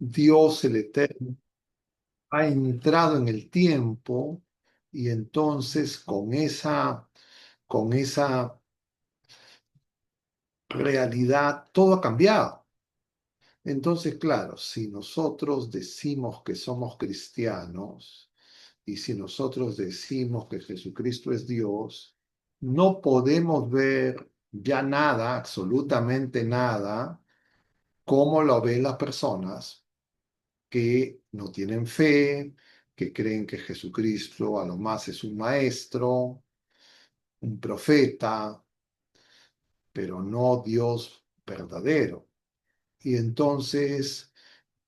Dios el Eterno ha entrado en el tiempo y entonces con esa realidad todo ha cambiado. Entonces, claro, si nosotros decimos que somos cristianos y si nosotros decimos que Jesucristo es Dios, no podemos ver ya nada, absolutamente nada, como lo ven las personas que no tienen fe, que creen que Jesucristo a lo más es un maestro, un profeta, pero no Dios verdadero. Y entonces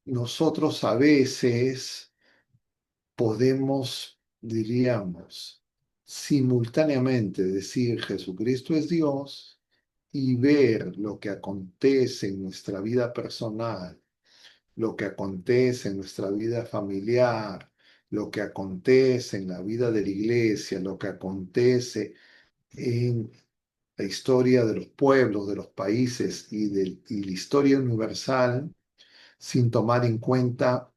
nosotros a veces podemos, diríamos, simultáneamente decir Jesucristo es Dios y ver lo que acontece en nuestra vida personal, lo que acontece en nuestra vida familiar, lo que acontece en la vida de la iglesia, lo que acontece en la historia de los pueblos, de los países y la historia universal, sin tomar en cuenta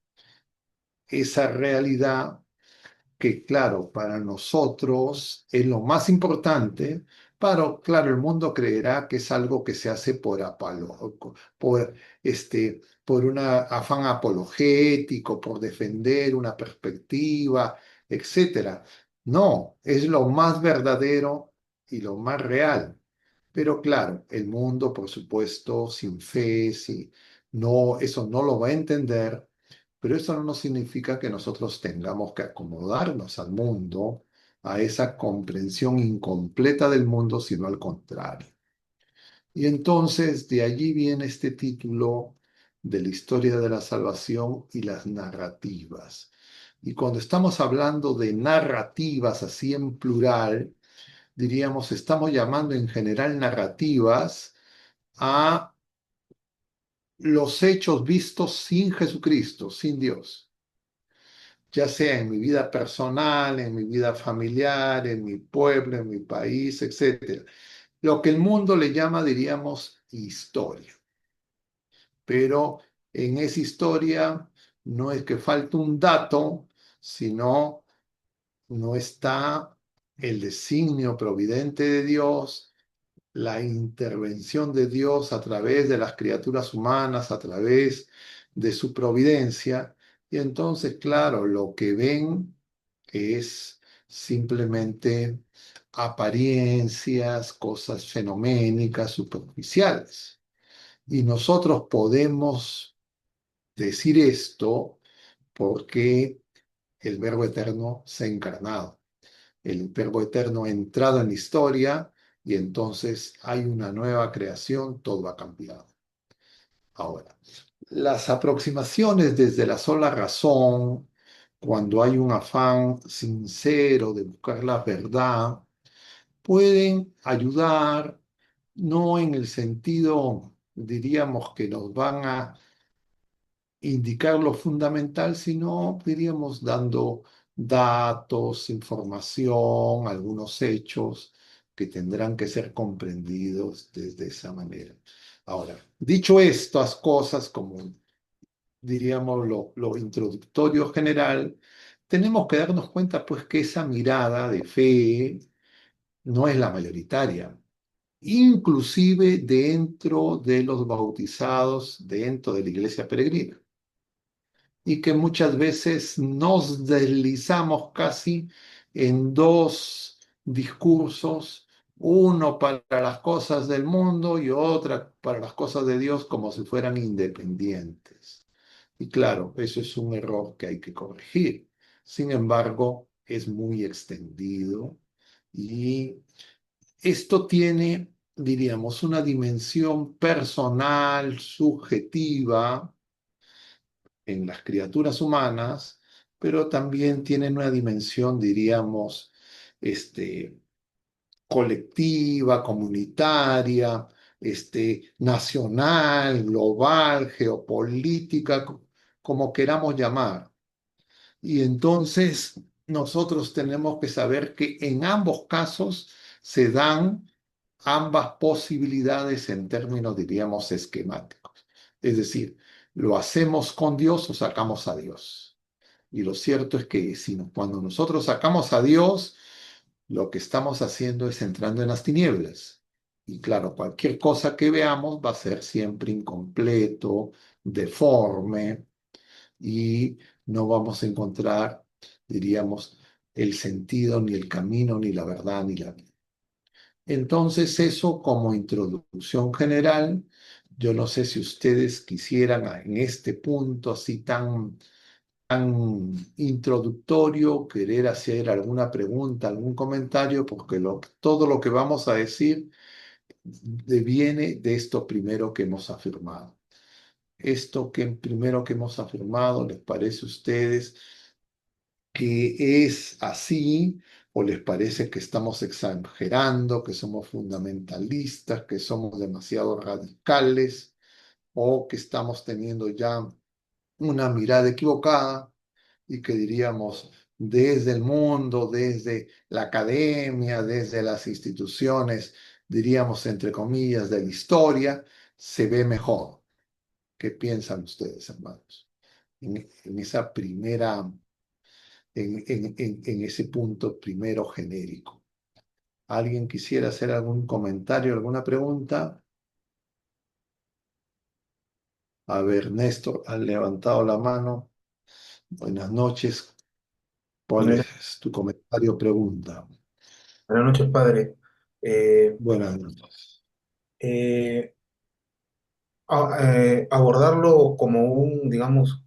esa realidad que, claro, para nosotros es lo más importante, pero claro, el mundo creerá que es algo que se hace por, por un afán apologético, por defender una perspectiva, etcétera. No, es lo más verdadero y lo más real. Pero claro, el mundo, por supuesto, sin fe, no, eso no lo va a entender, pero eso no significa que nosotros tengamos que acomodarnos al mundo, a esa comprensión incompleta del mundo, sino al contrario. Y entonces de allí viene este título de la historia de la salvación y las narrativas. Y cuando estamos hablando de narrativas así en plural, diríamos, estamos llamando en general narrativas a los hechos vistos sin Jesucristo, sin Dios, ya sea en mi vida personal, en mi vida familiar, en mi pueblo, en mi país, etcétera. Lo que el mundo le llama, diríamos, historia. Pero en esa historia no es que falte un dato, sino no está el designio providente de Dios, la intervención de Dios a través de las criaturas humanas, a través de su providencia. Y entonces, claro, lo que ven es simplemente apariencias, cosas fenoménicas, superficiales. Y nosotros podemos decir esto porque el Verbo Eterno se ha encarnado. El Verbo Eterno ha entrado en la historia y entonces hay una nueva creación, todo ha cambiado. Ahora, las aproximaciones desde la sola razón, cuando hay un afán sincero de buscar la verdad, pueden ayudar, no en el sentido, diríamos, que nos van a indicar lo fundamental, sino, diríamos, dando datos, información, algunos hechos que tendrán que ser comprendidos desde esa manera. Ahora, dicho estas cosas, como diríamos lo introductorio general, tenemos que darnos cuenta pues que esa mirada de fe no es la mayoritaria, inclusive dentro de los bautizados, dentro de la iglesia peregrina y que muchas veces nos deslizamos casi en dos discursos, uno para las cosas del mundo y otra para las cosas de Dios como si fueran independientes. Y claro, eso es un error que hay que corregir. Sin embargo, es muy extendido y esto tiene, diríamos, una dimensión personal, subjetiva, en las criaturas humanas, pero también tienen una dimensión, diríamos, colectiva, comunitaria, nacional, global, geopolítica, como queramos llamar. Y entonces nosotros tenemos que saber que en ambos casos se dan ambas posibilidades en términos, diríamos, esquemáticos. Es decir, ¿Lo hacemos con Dios o sacamos a Dios? Y lo cierto es que si cuando nosotros sacamos a Dios, lo que estamos haciendo es entrando en las tinieblas. Y claro, cualquier cosa que veamos va a ser siempre incompleto, deforme, y no vamos a encontrar, diríamos, el sentido, ni el camino, ni la verdad, ni la vida. Entonces, eso como introducción general. Yo no sé si ustedes quisieran en este punto así tan introductorio querer hacer alguna pregunta, algún comentario, porque todo lo que vamos a decir viene de esto primero que hemos afirmado. Esto que primero que hemos afirmado, ¿les parece a ustedes que es así o les parece que estamos exagerando, que somos fundamentalistas, que somos demasiado radicales o que estamos teniendo ya una mirada equivocada y que diríamos desde el mundo, desde la academia, desde las instituciones, diríamos entre comillas, de la historia, se ve mejor? ¿Qué piensan ustedes, hermanos? En esa primera, en ese punto primero genérico. ¿Alguien quisiera hacer algún comentario, alguna pregunta? A ver, Néstor, han levantado la mano. Buenas noches. ¿Cuál Buenas es tu comentario o pregunta? buenas noches, padre. Eh, Buenas noches. eh, Abordarlo como digamos,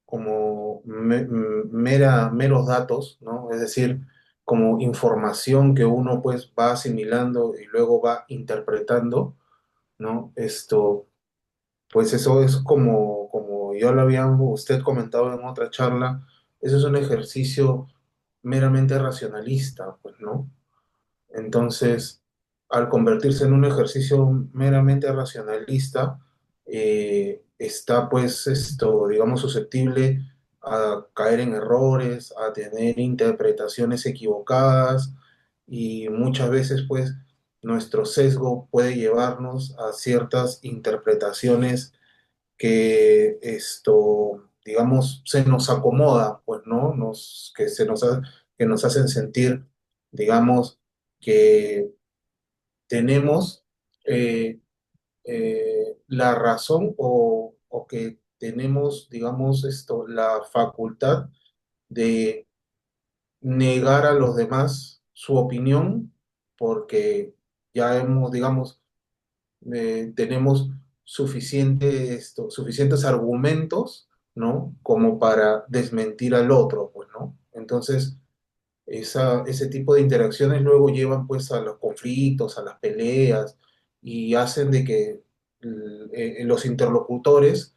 como meros datos, ¿no? Es decir, como información que uno pues va asimilando y luego va interpretando, ¿no? Pues eso es como ya lo había usted comentado en otra charla, eso es un ejercicio meramente racionalista, pues, ¿no? Entonces, al convertirse en un ejercicio meramente racionalista, está pues digamos, susceptible a caer en errores, a tener interpretaciones equivocadas y muchas veces pues nuestro sesgo puede llevarnos a ciertas interpretaciones que digamos, se nos acomoda, pues, ¿no? Que nos hacen sentir, digamos, que tenemos eh, la razón o que tenemos, digamos, la facultad de negar a los demás su opinión porque ya hemos, digamos, tenemos suficientes argumentos, ¿no? Como para desmentir al otro, pues, ¿no? Entonces, ese tipo de interacciones luego llevan, pues, a los conflictos, a las peleas, y hacen de que los interlocutores,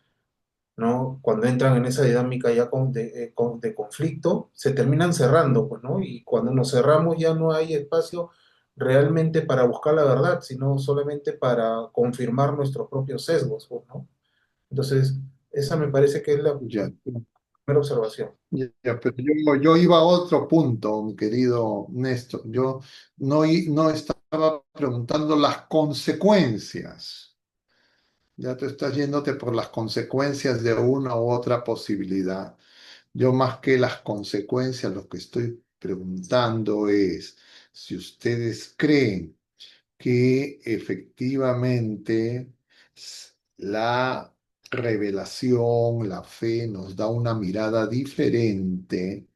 ¿no? Cuando entran en esa dinámica ya de conflicto, se terminan cerrando, pues, ¿no? Y cuando nos cerramos ya no hay espacio realmente para buscar la verdad, sino solamente para confirmar nuestros propios sesgos, pues, ¿no? Entonces, esa me parece que es la Ya, primera observación. ya, pero yo iba a otro punto, mi querido Néstor. Yo no estaba preguntando las consecuencias. Ya te estás yéndote por las consecuencias de una u otra posibilidad. Yo más que las consecuencias, lo que estoy preguntando es si ustedes creen que efectivamente la revelación, la fe nos da una mirada diferente,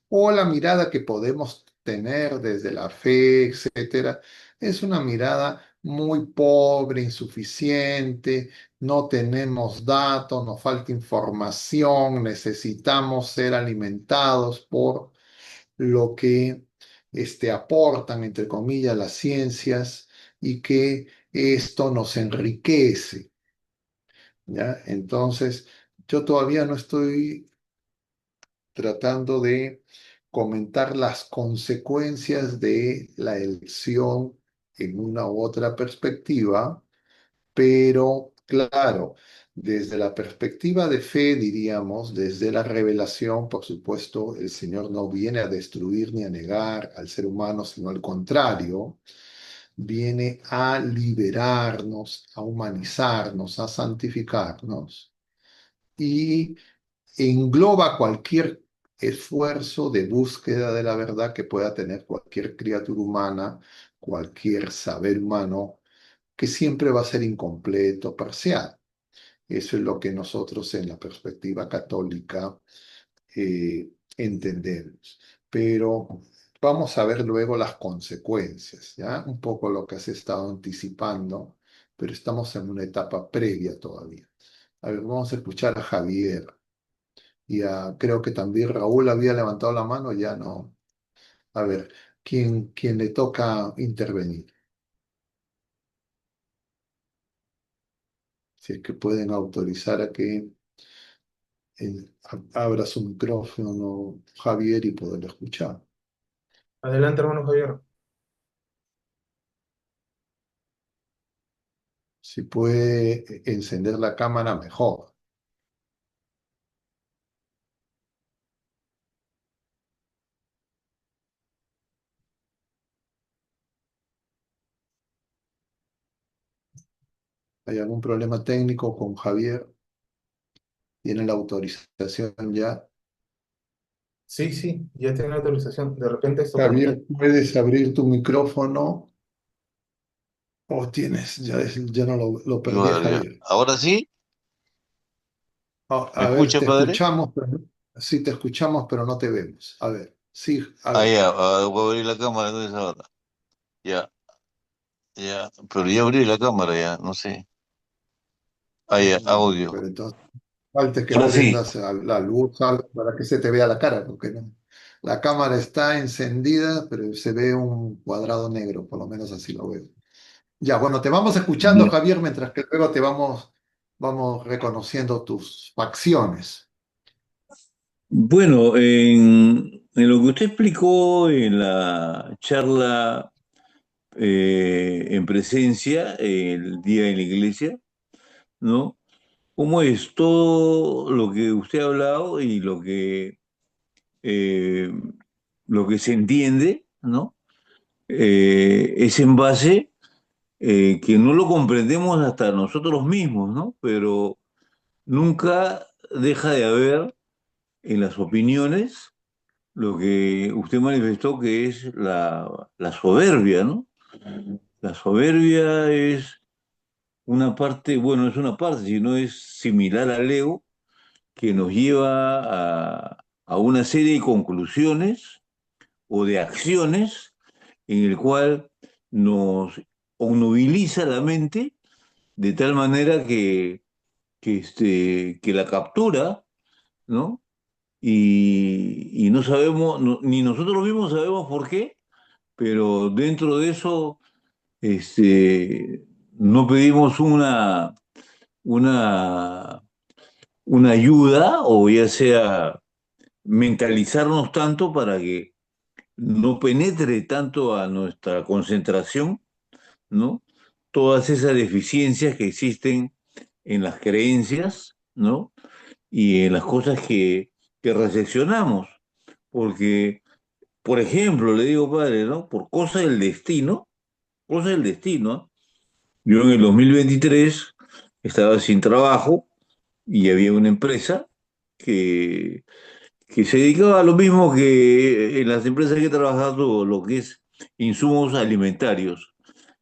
o la mirada que podemos tener desde la fe, etcétera, es una mirada muy pobre, insuficiente, no tenemos datos, nos falta información, necesitamos ser alimentados por lo que aportan, entre comillas, las ciencias, y que esto nos enriquece, ¿ya? Entonces, yo todavía no estoy tratando de comentar las consecuencias de la elección en una u otra perspectiva, pero claro, desde la perspectiva de fe, diríamos, desde la revelación, por supuesto, el Señor no viene a destruir ni a negar al ser humano, sino al contrario, viene a liberarnos, a humanizarnos, a santificarnos y engloba cualquier esfuerzo de búsqueda de la verdad que pueda tener cualquier criatura humana, cualquier saber humano, que siempre va a ser incompleto, parcial. Eso es lo que nosotros en la perspectiva católica entendemos. Pero vamos a ver luego las consecuencias, ¿ya? Un poco lo que has estado anticipando, pero estamos en una etapa previa todavía. A ver, vamos a escuchar a Javier creo que también Raúl había levantado la mano, ya no. A ver, ¿quién le toca intervenir? Si es que pueden autorizar a que abra su micrófono Javier y poder escuchar. Adelante, hermano Javier. Si puede encender la cámara, mejor. ¿Hay algún problema técnico con Javier? ¿Tiene la autorización ya? Sí, sí, ya tengo la autorización. De repente esto también. Javier, ¿puedes abrir tu micrófono o tienes? Ya no lo Qué perdí a barbaridad. Javier. Ahora sí, ¿me A ver, escucha, te padre? escuchamos, pero sí te escuchamos, pero no te vemos. A ver, sí, a Ah, ver. ya, voy a abrir la cámara entonces ahora. Ya, ya, pero ya abrí la cámara ya, no sé. Ah, ya, audio. Pero entonces, falta que Ahora sí. prendas la luz algo para que se te vea la cara, porque no. La cámara está encendida, pero se ve un cuadrado negro, por lo menos así lo veo. Ya, bueno, te vamos escuchando, Ya. Javier, mientras que luego vamos reconociendo tus facciones. Bueno, en lo que usted explicó en la charla en presencia, el día en la iglesia, ¿no? ¿Cómo es todo lo que usted ha hablado y eh, lo que se entiende, ¿no? Es en base que no lo comprendemos hasta nosotros mismos, ¿no? Pero nunca deja de haber en las opiniones lo que usted manifestó que es la soberbia, ¿no? La soberbia es una parte, bueno, es una parte, sino es similar al ego, que nos lleva a una serie de conclusiones o de acciones en el cual nos obnubiliza la mente de tal manera que la captura, ¿no? Y no sabemos, ni nosotros mismos sabemos por qué, pero dentro de eso este, no pedimos una, una ayuda o ya sea mentalizarnos tanto para que no penetre tanto a nuestra concentración, ¿no? Todas esas deficiencias que existen en las creencias, ¿no? Y en las cosas que reflexionamos. Porque, por ejemplo, le digo, padre, ¿no? Por cosa del destino, yo en el 2023 estaba sin trabajo y había una empresa que, que se dedicaba a lo mismo que en las empresas que he trabajado, lo que es insumos alimentarios.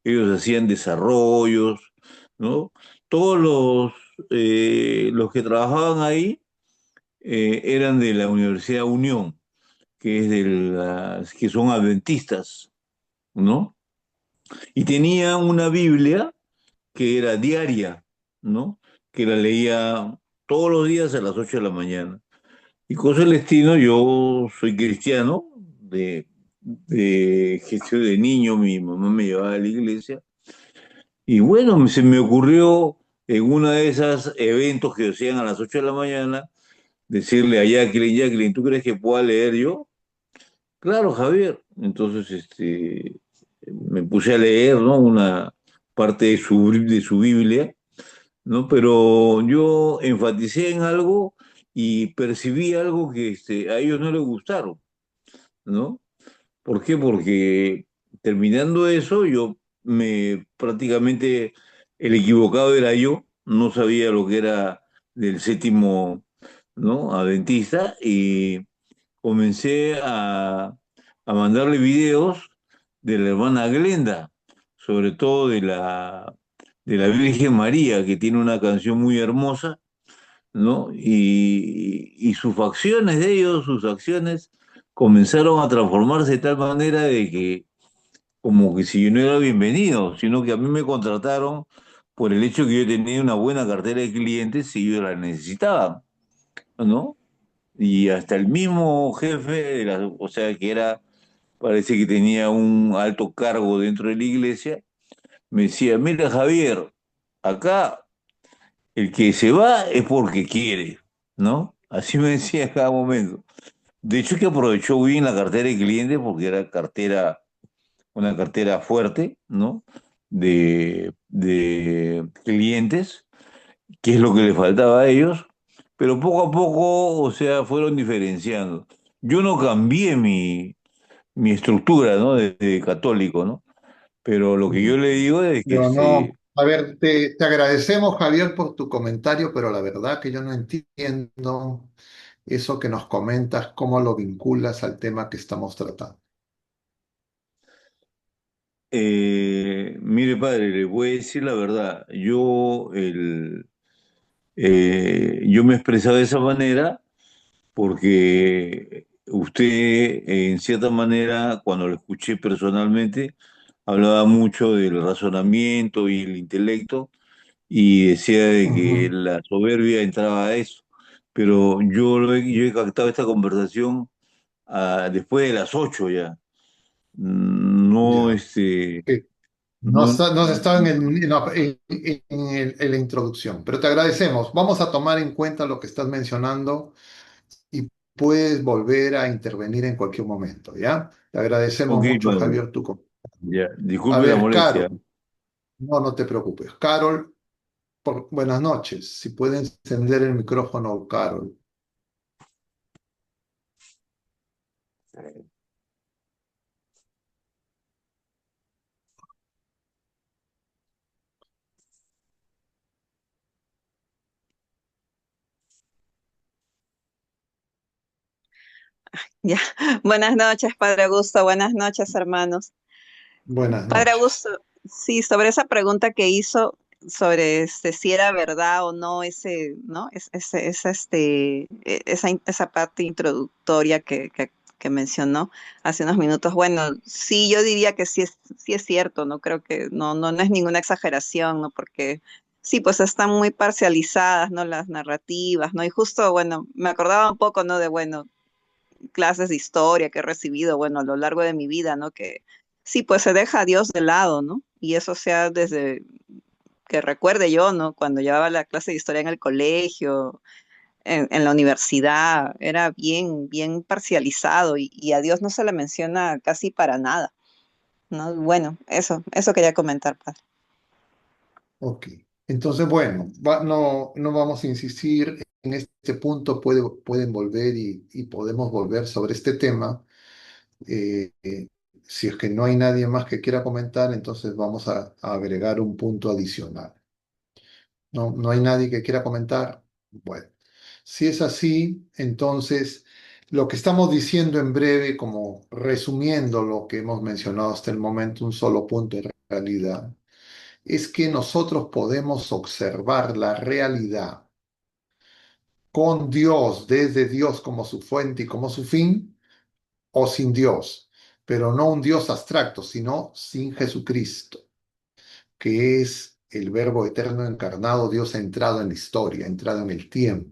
Ellos hacían desarrollos, ¿no? Todos los que trabajaban ahí eran de la Universidad Unión, que es que son adventistas, ¿no? Y tenía una Biblia que era diaria, ¿no? Que la leía todos los días a las 8 de la mañana. Y cosa del destino, yo soy cristiano, de gestión de niño, mi mamá me llevaba a la iglesia. Y bueno, se me ocurrió en uno de esos eventos que hacían a las 8 de la mañana, decirle a Jacqueline, Jacqueline, ¿tú crees que pueda leer yo? Claro, Javier. Entonces, me puse a leer, ¿no? Una parte de su Biblia, ¿no? Pero yo enfaticé en algo y percibí algo que a ellos no les gustaron, ¿no? ¿Por qué? Porque terminando eso, yo prácticamente el equivocado era yo, no sabía lo que era del séptimo, ¿no? Adventista, y comencé a mandarle videos de la hermana Glenda, sobre todo de la Virgen María, que tiene una canción muy hermosa, ¿no? Y sus facciones de ellos, sus acciones, comenzaron a transformarse de tal manera de que como que si yo no era bienvenido, sino que a mí me contrataron por el hecho que yo tenía una buena cartera de clientes y yo la necesitaba, ¿no? Y hasta el mismo jefe, o sea, que era, parece que tenía un alto cargo dentro de la iglesia, me decía, mira Javier, acá el que se va es porque quiere, ¿no? Así me decía en cada momento. De hecho, que aprovechó bien la cartera de clientes porque era una cartera fuerte, ¿no? De clientes, que es lo que le faltaba a ellos, pero poco a poco, o sea, fueron diferenciando. Yo no cambié mi estructura, ¿no? De católico, ¿no? Pero lo que yo le digo es que Pero no, a ver, te agradecemos, Javier, por tu comentario, pero la verdad que yo no entiendo eso que nos comentas, cómo lo vinculas al tema que estamos tratando. mire, padre, le voy a decir la verdad. Yo me he expresado de esa manera porque usted, en cierta manera, cuando lo escuché personalmente, hablaba mucho del razonamiento y el intelecto y decía de que Ujú. la soberbia entraba a eso. Pero yo he captado esta conversación después de las 8 ya. No, Ya. Que no, no has estado en la introducción, pero te agradecemos. Vamos a tomar en cuenta lo que estás mencionando y puedes volver a intervenir en cualquier momento, ¿ya? Te agradecemos ok, mucho, padre, Javier, tu comentario. ya, A disculpe la ver, molestia. Carol, no te preocupes. Carol, buenas noches. Si puede encender el micrófono, Carol. Ya, buenas noches, Padre Augusto, buenas noches, hermanos. Buenas Padre noches. Augusto, sí, sobre esa pregunta que hizo sobre si era verdad o no ese, ¿no? Esa parte introductoria que mencionó hace unos minutos. Bueno, sí, yo diría que sí es cierto, ¿no? Creo que no es ninguna exageración, ¿no? Porque sí, pues están muy parcializadas, ¿no? Las narrativas, ¿no? Y justo, bueno, me acordaba un poco, ¿no? De, bueno, clases de historia que he recibido, bueno, a lo largo de mi vida, ¿no? Que sí, pues se deja a Dios de lado, ¿no? Y eso sea desde que recuerde yo, ¿no? Cuando llevaba la clase de historia en el colegio, en la universidad, era bien parcializado y a Dios no se le menciona casi para nada, ¿no? Bueno, eso quería comentar, padre. Ok. Entonces, bueno, no vamos a insistir en este punto. Pueden volver y podemos volver sobre este tema. Eh, eh, si es que no hay nadie más que quiera comentar, entonces vamos a agregar un punto adicional. No hay nadie que quiera comentar. Bueno, si es así, entonces lo que estamos diciendo en breve, como resumiendo lo que hemos mencionado hasta el momento, un solo punto de realidad, es que nosotros podemos observar la realidad con Dios, desde Dios como su fuente y como su fin, o sin Dios, pero no un Dios abstracto, sino sin Jesucristo, que es el Verbo eterno encarnado. Dios ha entrado en la historia, ha entrado en el tiempo,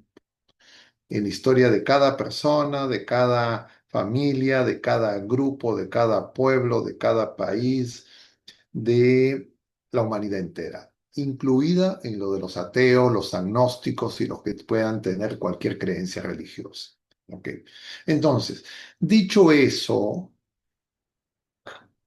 en la historia de cada persona, de cada familia, de cada grupo, de cada pueblo, de cada país, de la humanidad entera, incluida en lo de los ateos, los agnósticos y los que puedan tener cualquier creencia religiosa. ¿Ok? Entonces, dicho eso,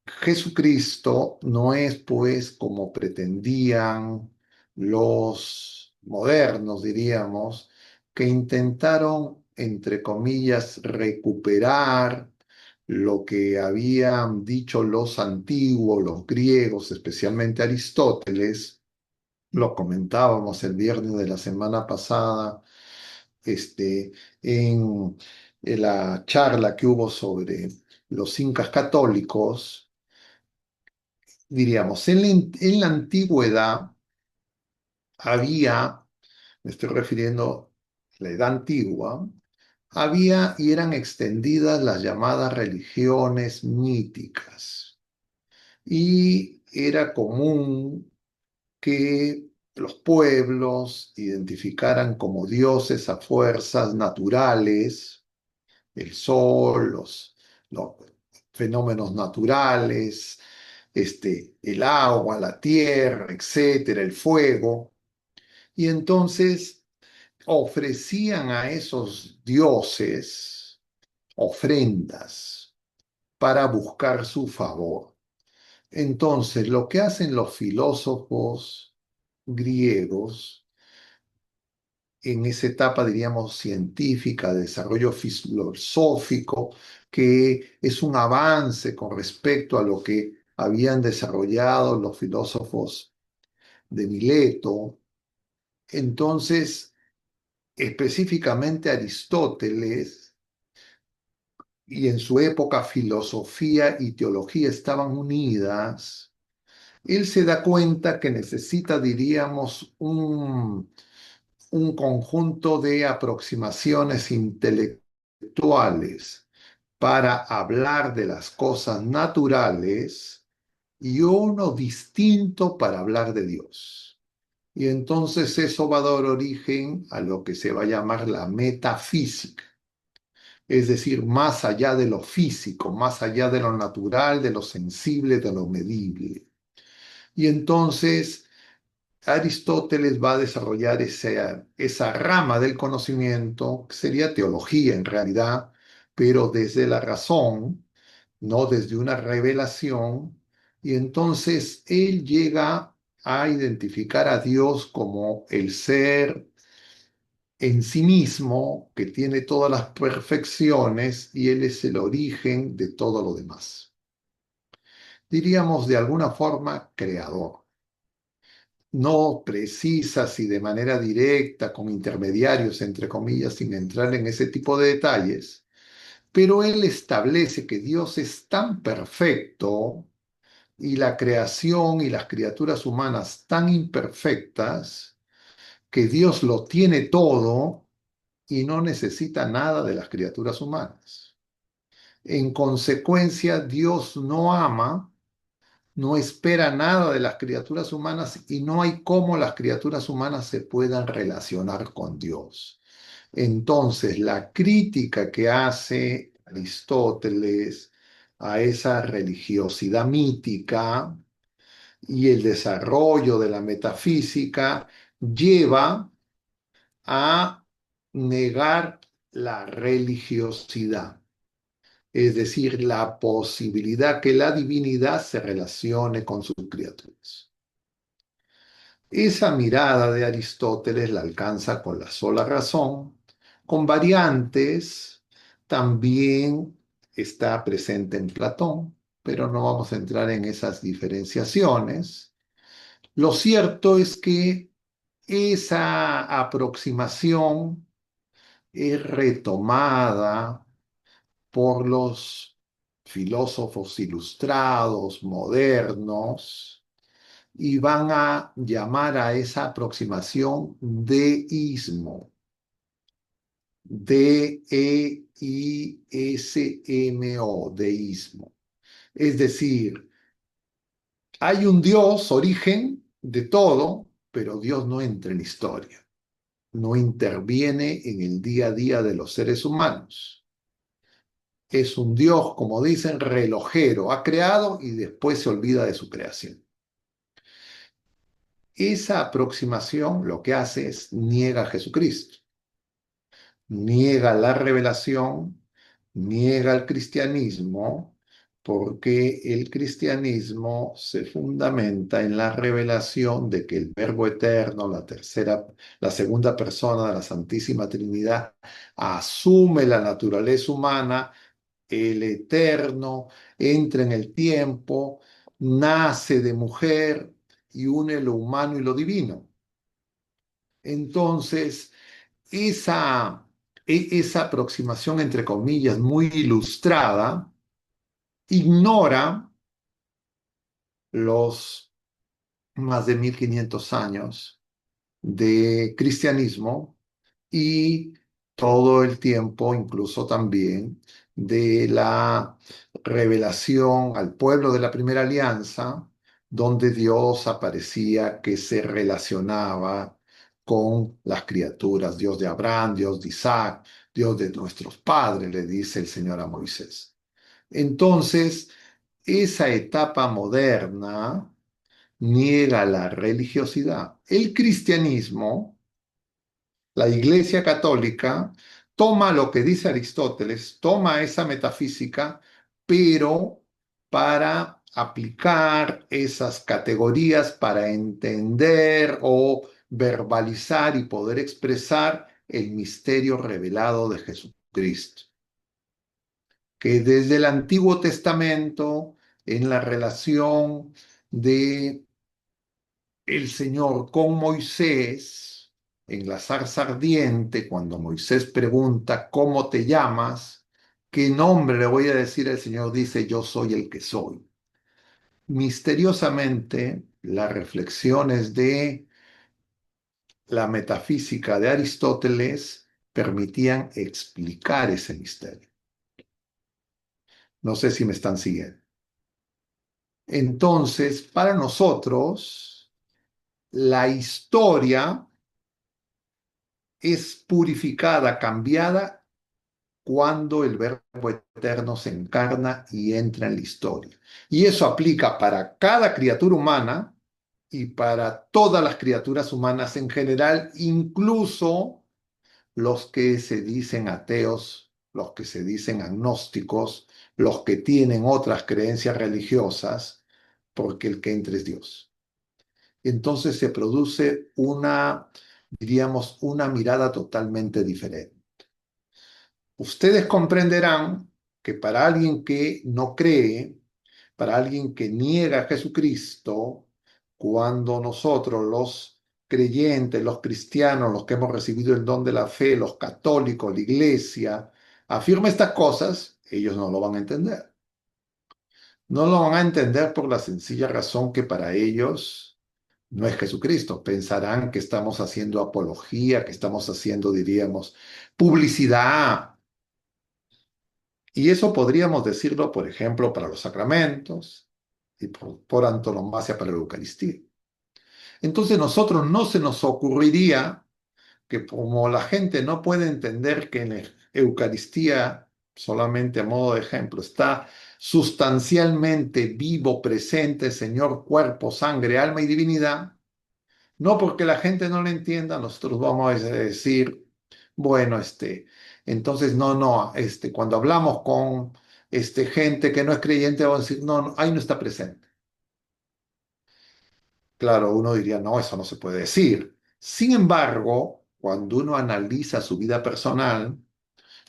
Jesucristo no es pues como pretendían los modernos, diríamos, que intentaron, entre comillas, recuperar lo que habían dicho los antiguos, los griegos, especialmente Aristóteles, lo comentábamos el viernes de la semana pasada, en la charla que hubo sobre los incas católicos, diríamos, en la antigüedad había, me estoy refiriendo a la edad antigua, había y eran extendidas las llamadas religiones míticas. Y era común que los pueblos identificaran como dioses a fuerzas naturales, el sol, los fenómenos naturales, el agua, la tierra, etcétera, el fuego. Y entonces ofrecían a esos dioses ofrendas para buscar su favor. Entonces, lo que hacen los filósofos griegos en esa etapa, diríamos, científica, de desarrollo filosófico, que es un avance con respecto a lo que habían desarrollado los filósofos de Mileto. Entonces, específicamente Aristóteles, y en su época filosofía y teología estaban unidas, él se da cuenta que necesita, diríamos, un conjunto de aproximaciones intelectuales para hablar de las cosas naturales y uno distinto para hablar de Dios. Y entonces eso va a dar origen a lo que se va a llamar la metafísica, es decir, más allá de lo físico, más allá de lo natural, de lo sensible, de lo medible. Y entonces Aristóteles va a desarrollar esa rama del conocimiento, que sería teología en realidad, pero desde la razón, no desde una revelación, y entonces él llega a identificar a Dios como el ser en sí mismo, que tiene todas las perfecciones, y él es el origen de todo lo demás. Diríamos de alguna forma creador. No precisas y de manera directa, con intermediarios, entre comillas, sin entrar en ese tipo de detalles, pero él establece que Dios es tan perfecto y la creación y las criaturas humanas tan imperfectas que Dios lo tiene todo y no necesita nada de las criaturas humanas. En consecuencia, Dios no ama, no espera nada de las criaturas humanas y no hay cómo las criaturas humanas se puedan relacionar con Dios. Entonces, la crítica que hace Aristóteles a esa religiosidad mítica y el desarrollo de la metafísica lleva a negar la religiosidad, es decir, la posibilidad que la divinidad se relacione con sus criaturas. Esa mirada de Aristóteles la alcanza con la sola razón, con variantes, también está presente en Platón, pero no vamos a entrar en esas diferenciaciones. Lo cierto es que esa aproximación es retomada por los filósofos ilustrados, modernos, y van a llamar a esa aproximación deísmo. D-E-I-S-M-O, deísmo. Es decir, hay un Dios, origen de todo, pero Dios no entra en la historia, no interviene en el día a día de los seres humanos. Es un Dios, como dicen, relojero, ha creado y después se olvida de su creación. Esa aproximación lo que hace es niega a Jesucristo, niega la revelación, niega el cristianismo, porque el cristianismo se fundamenta en la revelación de que el Verbo eterno, la segunda persona de la Santísima Trinidad, asume la naturaleza humana el eterno, entra en el tiempo, nace de mujer y une lo humano y lo divino. Entonces, esa, esa aproximación, entre comillas, muy ilustrada, ignora los más de 1500 años de cristianismo y todo el tiempo, incluso también, de la revelación al pueblo de la primera alianza, donde Dios aparecía que se relacionaba con las criaturas, Dios de Abraham, Dios de Isaac, Dios de nuestros padres, le dice el Señor a Moisés. Entonces, esa etapa moderna niega la religiosidad. El cristianismo, la Iglesia Católica, toma lo que dice Aristóteles, toma esa metafísica, pero para aplicar esas categorías, para entender o verbalizar y poder expresar el misterio revelado de Jesucristo, que desde el Antiguo Testamento, en la relación de el Señor con Moisés en la zarza ardiente, cuando Moisés pregunta, ¿cómo te llamas? ¿Qué nombre le voy a decir? El Señor dice, yo soy el que soy. Misteriosamente, las reflexiones de la metafísica de Aristóteles permitían explicar ese misterio. No sé si me están siguiendo. Entonces, para nosotros, la historia es purificada, cambiada, cuando el Verbo Eterno se encarna y entra en la historia. Y eso aplica para cada criatura humana y para todas las criaturas humanas en general, incluso los que se dicen ateos, los que se dicen agnósticos, los que tienen otras creencias religiosas, porque el que entra es Dios. Entonces se produce una, diríamos, una mirada totalmente diferente. Ustedes comprenderán que para alguien que no cree, para alguien que niega a Jesucristo, cuando nosotros los creyentes, los cristianos, los que hemos recibido el don de la fe, los católicos, la iglesia, afirma estas cosas, ellos no lo van a entender. No lo van a entender por la sencilla razón que para ellos no es Jesucristo. Pensarán que estamos haciendo apología, que estamos haciendo, diríamos, publicidad. Y eso podríamos decirlo, por ejemplo, para los sacramentos y por antonomasia para la Eucaristía. Entonces nosotros no se nos ocurriría que como la gente no puede entender que en la Eucaristía, solamente a modo de ejemplo, está sustancialmente vivo, presente, Señor, cuerpo, sangre, alma y divinidad, no porque la gente no lo entienda, nosotros vamos a decir, bueno, entonces cuando hablamos con gente que no es creyente, vamos a decir, no, no, ahí no está presente. Claro, uno diría, no, eso no se puede decir. Sin embargo, cuando uno analiza su vida personal,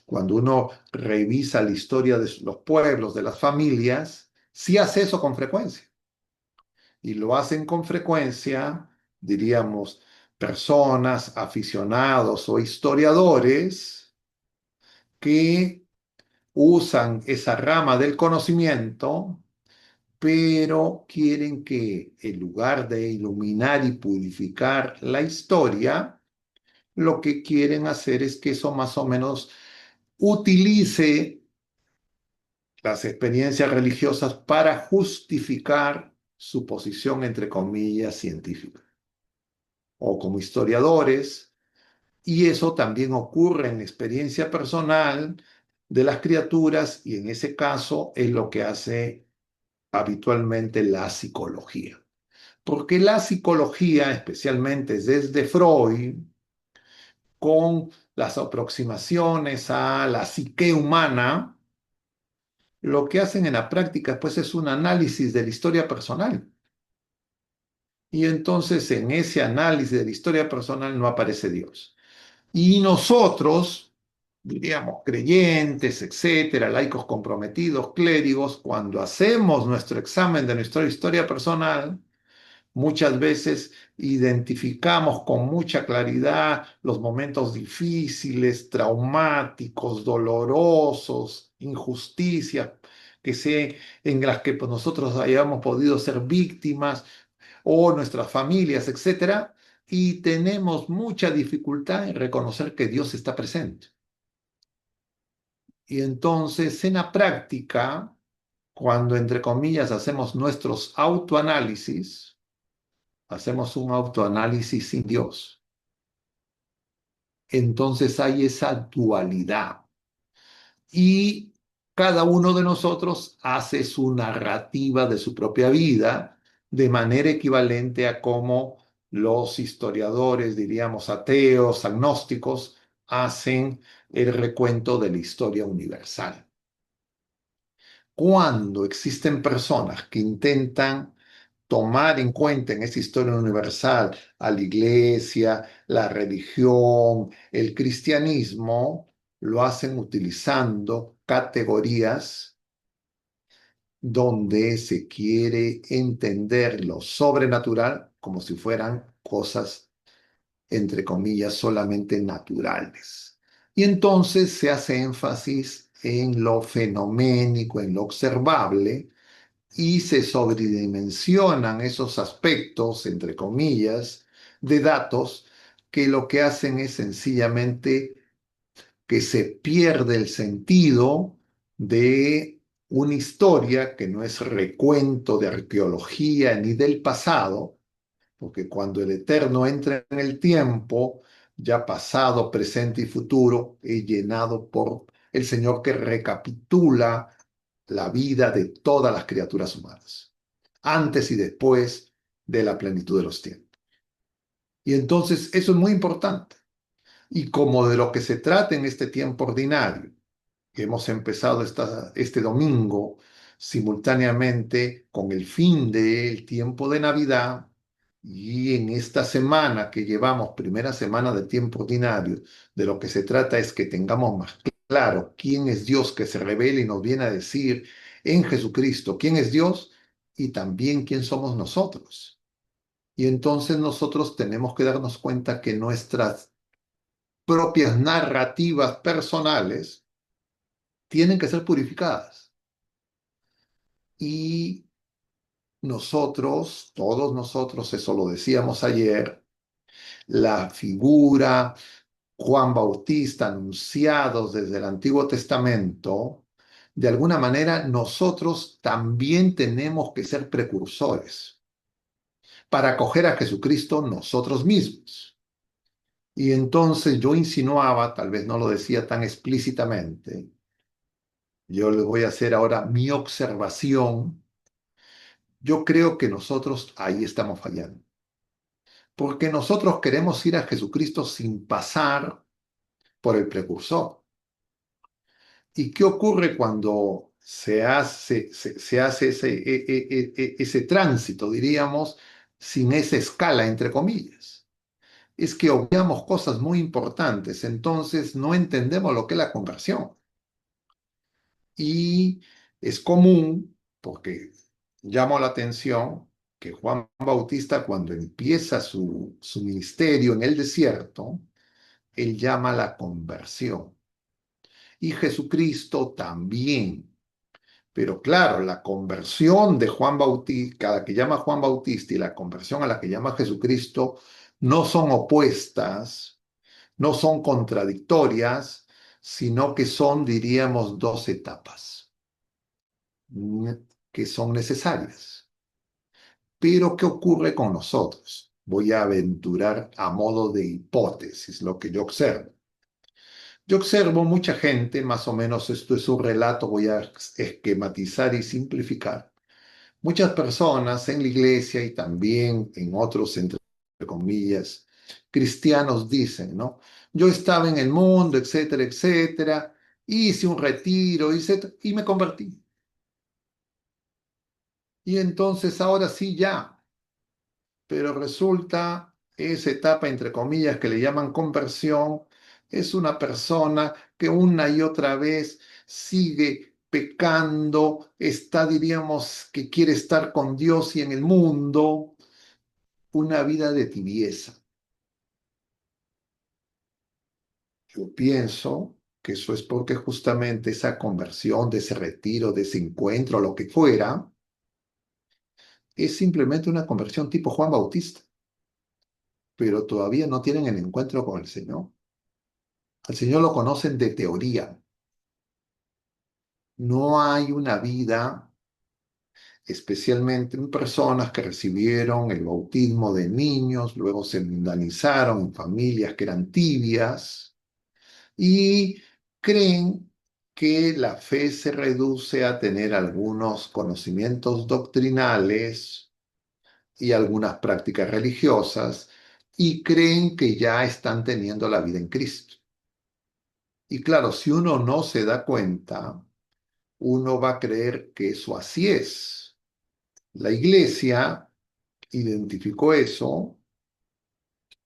cuando uno revisa la historia de los pueblos, de las familias, sí hace eso con frecuencia. Y lo hacen con frecuencia, diríamos, personas, aficionados o historiadores que usan esa rama del conocimiento, pero quieren que en lugar de iluminar y purificar la historia, lo que quieren hacer es que eso más o menos utilice las experiencias religiosas para justificar su posición, entre comillas, científica o como historiadores, y eso también ocurre en la experiencia personal de las criaturas, y en ese caso es lo que hace habitualmente la psicología. Porque la psicología, especialmente desde Freud, con las aproximaciones a la psique humana, lo que hacen en la práctica pues es un análisis de la historia personal. Y entonces en ese análisis de la historia personal no aparece Dios. Y nosotros, diríamos, creyentes, etcétera, laicos comprometidos, clérigos, cuando hacemos nuestro examen de nuestra historia personal, muchas veces identificamos con mucha claridad los momentos difíciles, traumáticos, dolorosos, injusticias en las que pues, nosotros hayamos podido ser víctimas o nuestras familias, etcétera, y tenemos mucha dificultad en reconocer que Dios está presente. Y entonces, en la práctica, cuando entre comillas hacemos nuestros autoanálisis, hacemos un autoanálisis sin Dios. Entonces hay esa dualidad. Y cada uno de nosotros hace su narrativa de su propia vida de manera equivalente a cómo los historiadores, diríamos ateos, agnósticos, hacen el recuento de la historia universal. Cuando existen personas que intentan tomar en cuenta en esa historia universal a la iglesia, la religión, el cristianismo, lo hacen utilizando categorías donde se quiere entender lo sobrenatural como si fueran cosas, entre comillas, solamente naturales. Y entonces se hace énfasis en lo fenoménico, en lo observable, y se sobredimensionan esos aspectos, entre comillas, de datos que lo que hacen es sencillamente que se pierde el sentido de una historia que no es recuento de arqueología ni del pasado, porque cuando el Eterno entra en el tiempo, ya pasado, presente y futuro, es llenado por el Señor que recapitula la vida de todas las criaturas humanas, antes y después de la plenitud de los tiempos. Y entonces eso es muy importante. Y como de lo que se trata en este tiempo ordinario, que hemos empezado este domingo simultáneamente con el fin del tiempo de Navidad, y en esta semana que llevamos, primera semana de tiempo ordinario, de lo que se trata es que tengamos más claro quién es Dios que se revela y nos viene a decir en Jesucristo quién es Dios y también quién somos nosotros. Y entonces nosotros tenemos que darnos cuenta que nuestras propias narrativas personales tienen que ser purificadas. Y nosotros, todos nosotros, eso lo decíamos ayer, la figura Juan Bautista anunciados desde el Antiguo Testamento, de alguna manera nosotros también tenemos que ser precursores para acoger a Jesucristo nosotros mismos. Y entonces yo insinuaba, tal vez no lo decía tan explícitamente, yo le voy a hacer ahora mi observación. Yo creo que nosotros ahí estamos fallando, porque nosotros queremos ir a Jesucristo sin pasar por el precursor. ¿Y qué ocurre cuando se hace ese tránsito, diríamos, sin esa escala, entre comillas? Es que obviamos cosas muy importantes, entonces no entendemos lo que es la conversión. Y es común, porque llamo la atención, que Juan Bautista cuando empieza su ministerio en el desierto, él llama la conversión. Y Jesucristo también. Pero claro, la conversión de Juan Bautista, a la que llama Juan Bautista y la conversión a la que llama Jesucristo, no son opuestas, no son contradictorias, sino que son, diríamos, dos etapas que son necesarias. Pero, ¿qué ocurre con nosotros? Voy a aventurar a modo de hipótesis lo que yo observo. Yo observo mucha gente, más o menos esto es un relato, voy a esquematizar y simplificar. Muchas personas en la iglesia y también en otros, entre comillas, cristianos dicen, ¿no? Yo estaba en el mundo, etcétera, etcétera, hice un retiro, y me convertí. Y entonces ahora sí ya, pero resulta esa etapa, entre comillas, que le llaman conversión, es una persona que una y otra vez sigue pecando, está, diríamos, que quiere estar con Dios y en el mundo, una vida de tibieza. Yo pienso que eso es porque justamente esa conversión, de ese retiro, de ese encuentro, lo que fuera, es simplemente una conversión tipo Juan Bautista, pero todavía no tienen el encuentro con el Señor. Al Señor lo conocen de teoría. No hay una vida, especialmente en personas que recibieron el bautismo de niños, luego se mundanizaron en familias que eran tibias y creen que la fe se reduce a tener algunos conocimientos doctrinales y algunas prácticas religiosas y creen que ya están teniendo la vida en Cristo. Y claro, si uno no se da cuenta, uno va a creer que eso así es. La iglesia identificó eso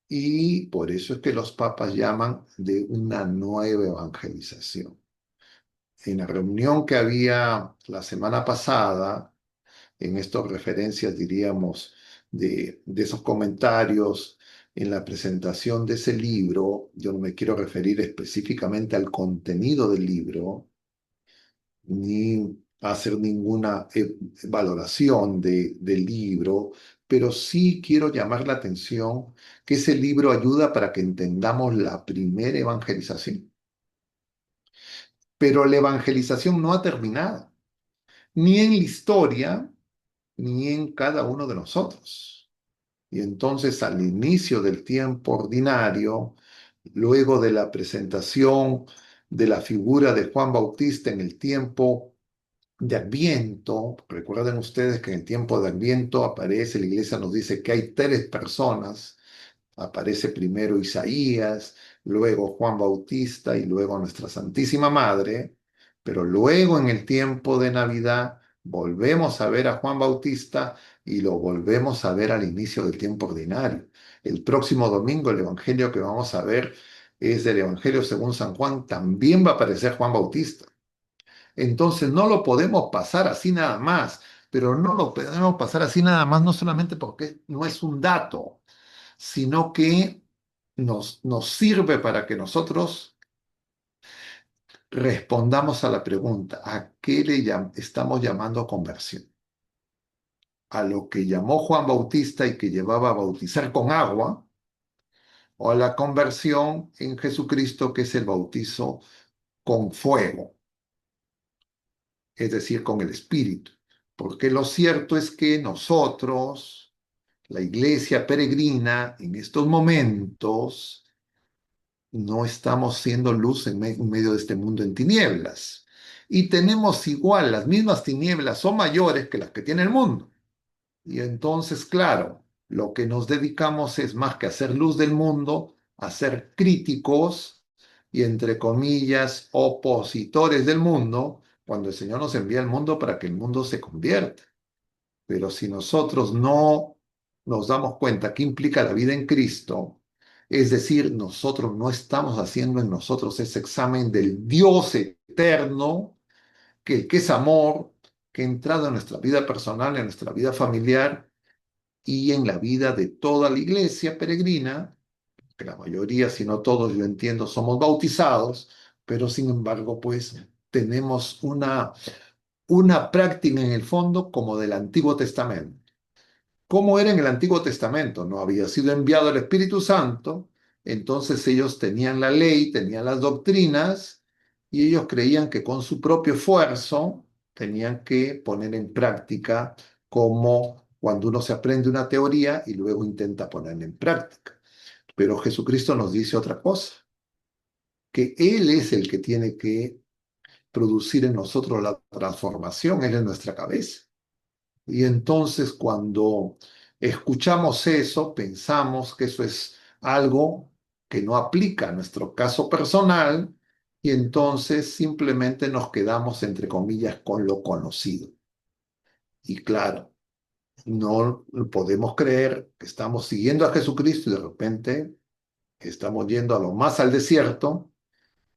y por eso es que los papas llaman de una nueva evangelización. En la reunión que había la semana pasada, en estas referencias, diríamos, de esos comentarios en la presentación de ese libro, yo no me quiero referir específicamente al contenido del libro, ni hacer ninguna valoración del libro, pero sí quiero llamar la atención que ese libro ayuda para que entendamos la primera evangelización. Pero la evangelización no ha terminado, ni en la historia, ni en cada uno de nosotros. Y entonces al inicio del tiempo ordinario, luego de la presentación de la figura de Juan Bautista en el tiempo de Adviento, recuerden ustedes que en el tiempo de Adviento aparece, la iglesia nos dice que hay tres personas, aparece primero Isaías, luego Juan Bautista y luego nuestra Santísima Madre, pero luego en el tiempo de Navidad volvemos a ver a Juan Bautista y lo volvemos a ver al inicio del tiempo ordinario. El próximo domingo el evangelio que vamos a ver es del Evangelio según San Juan, también va a aparecer Juan Bautista. Entonces no lo podemos pasar así nada más, pero no lo podemos pasar así nada más, no solamente porque no es un dato, sino que nos sirve para que nosotros respondamos a la pregunta, ¿a qué estamos llamando conversión? ¿A lo que llamó Juan Bautista y que llevaba a bautizar con agua? ¿O a la conversión en Jesucristo, que es el bautizo con fuego, es decir, con el Espíritu? Porque lo cierto es que nosotros, la iglesia peregrina, en estos momentos, no estamos siendo luz en medio de este mundo en tinieblas. Y tenemos igual, las mismas tinieblas son mayores que las que tiene el mundo. Y entonces, claro, lo que nos dedicamos es más que hacer luz del mundo, a ser críticos y, entre comillas, opositores del mundo, cuando el Señor nos envía al mundo para que el mundo se convierta. Pero si nosotros no nos damos cuenta qué implica la vida en Cristo, es decir, nosotros no estamos haciendo en nosotros ese examen del Dios eterno, que es amor, que ha entrado en nuestra vida personal, en nuestra vida familiar y en la vida de toda la iglesia peregrina, que la mayoría, si no todos, yo entiendo, somos bautizados, pero sin embargo, pues tenemos una práctica en el fondo como del Antiguo Testamento. ¿Cómo era en el Antiguo Testamento? No había sido enviado el Espíritu Santo, entonces ellos tenían la ley, tenían las doctrinas, y ellos creían que con su propio esfuerzo tenían que poner en práctica, como cuando uno se aprende una teoría y luego intenta ponerla en práctica. Pero Jesucristo nos dice otra cosa, que Él es el que tiene que producir en nosotros la transformación, Él es nuestra cabeza. Y entonces cuando escuchamos eso, pensamos que eso es algo que no aplica a nuestro caso personal y entonces simplemente nos quedamos, entre comillas, con lo conocido. Y claro, no podemos creer que estamos siguiendo a Jesucristo y de repente Estamos yendo a lo más al desierto,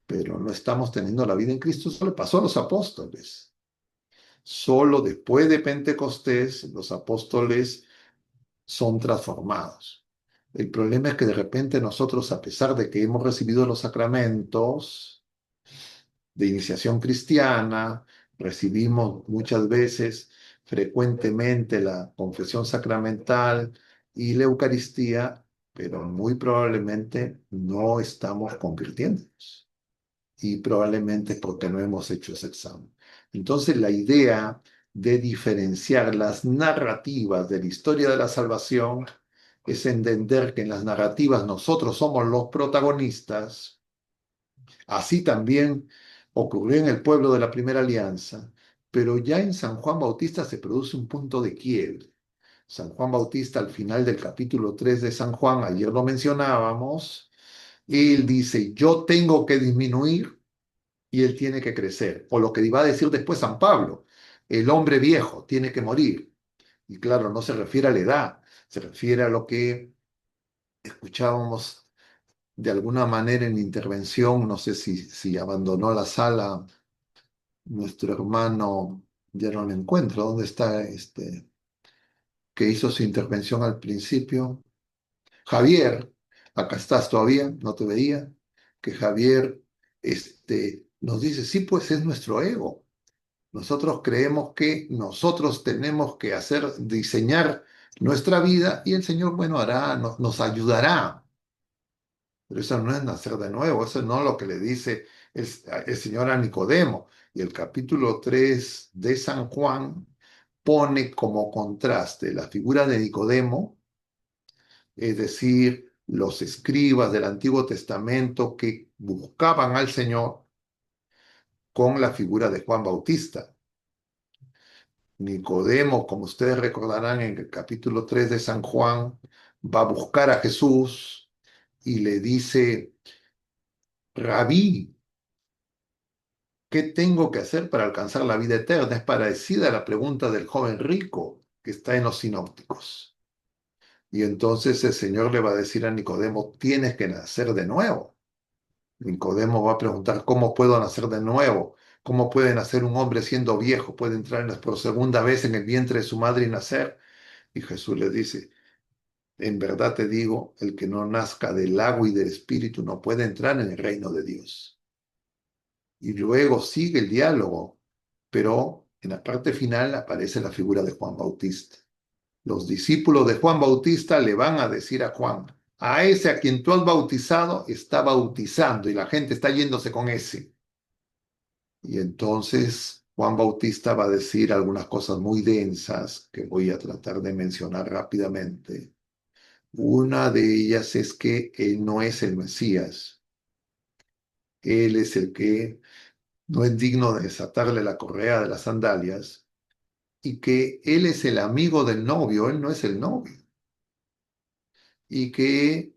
pero no estamos teniendo la vida en Cristo. Eso le pasó a los apóstoles. Solo después de Pentecostés los apóstoles son transformados. El problema es que de repente nosotros, a pesar de que hemos recibido los sacramentos de iniciación cristiana, recibimos muchas veces, frecuentemente, la confesión sacramental y la Eucaristía, pero muy probablemente no estamos convirtiéndonos. Y probablemente porque no hemos hecho ese examen. Entonces, la idea de diferenciar las narrativas de la historia de la salvación es entender que en las narrativas nosotros somos los protagonistas. Así también ocurrió en el pueblo de la Primera Alianza, pero ya en San Juan Bautista se produce un punto de quiebre. San Juan Bautista, al final del capítulo 3 de San Juan, ayer lo mencionábamos, él dice, yo tengo que disminuir y él tiene que crecer. O lo que iba a decir después San Pablo, el hombre viejo tiene que morir. Y claro, no se refiere a la edad, se refiere a lo que escuchábamos de alguna manera en intervención, no sé si abandonó la sala nuestro hermano, ya no lo encuentro, ¿dónde está este que hizo su intervención al principio? Javier, acá estás todavía, no te veía, que Javier nos dice, sí, pues es nuestro ego. Nosotros creemos que nosotros tenemos que diseñar nuestra vida y el Señor, bueno, hará, nos ayudará. Pero eso no es nacer de nuevo, eso no es lo que le dice el Señor a Nicodemo. Y el capítulo 3 de San Juan pone como contraste la figura de Nicodemo, es decir, los escribas del Antiguo Testamento que buscaban al Señor, con la figura de Juan Bautista. Nicodemo, como ustedes recordarán en el capítulo 3 de San Juan, va a buscar a Jesús y le dice, Rabí, ¿qué tengo que hacer para alcanzar la vida eterna? Es parecida a la pregunta del joven rico que está en los sinópticos. Y entonces el Señor le va a decir a Nicodemo, tienes que nacer de nuevo. Nicodemo va a preguntar, ¿cómo puedo nacer de nuevo? ¿Cómo puede nacer un hombre siendo viejo? ¿Puede entrar por segunda vez en el vientre de su madre y nacer? Y Jesús le dice, en verdad te digo, el que no nazca del agua y del espíritu no puede entrar en el reino de Dios. Y luego sigue el diálogo, pero en la parte final aparece la figura de Juan Bautista. Los discípulos de Juan Bautista le van a decir a Juan, a ese a quien tú has bautizado está bautizando y la gente está yéndose con ese. Y entonces Juan Bautista va a decir algunas cosas muy densas que voy a tratar de mencionar rápidamente. Una de ellas es que él no es el Mesías. Él es el que no es digno de desatarle la correa de las sandalias y que él es el amigo del novio, él no es el novio. Y que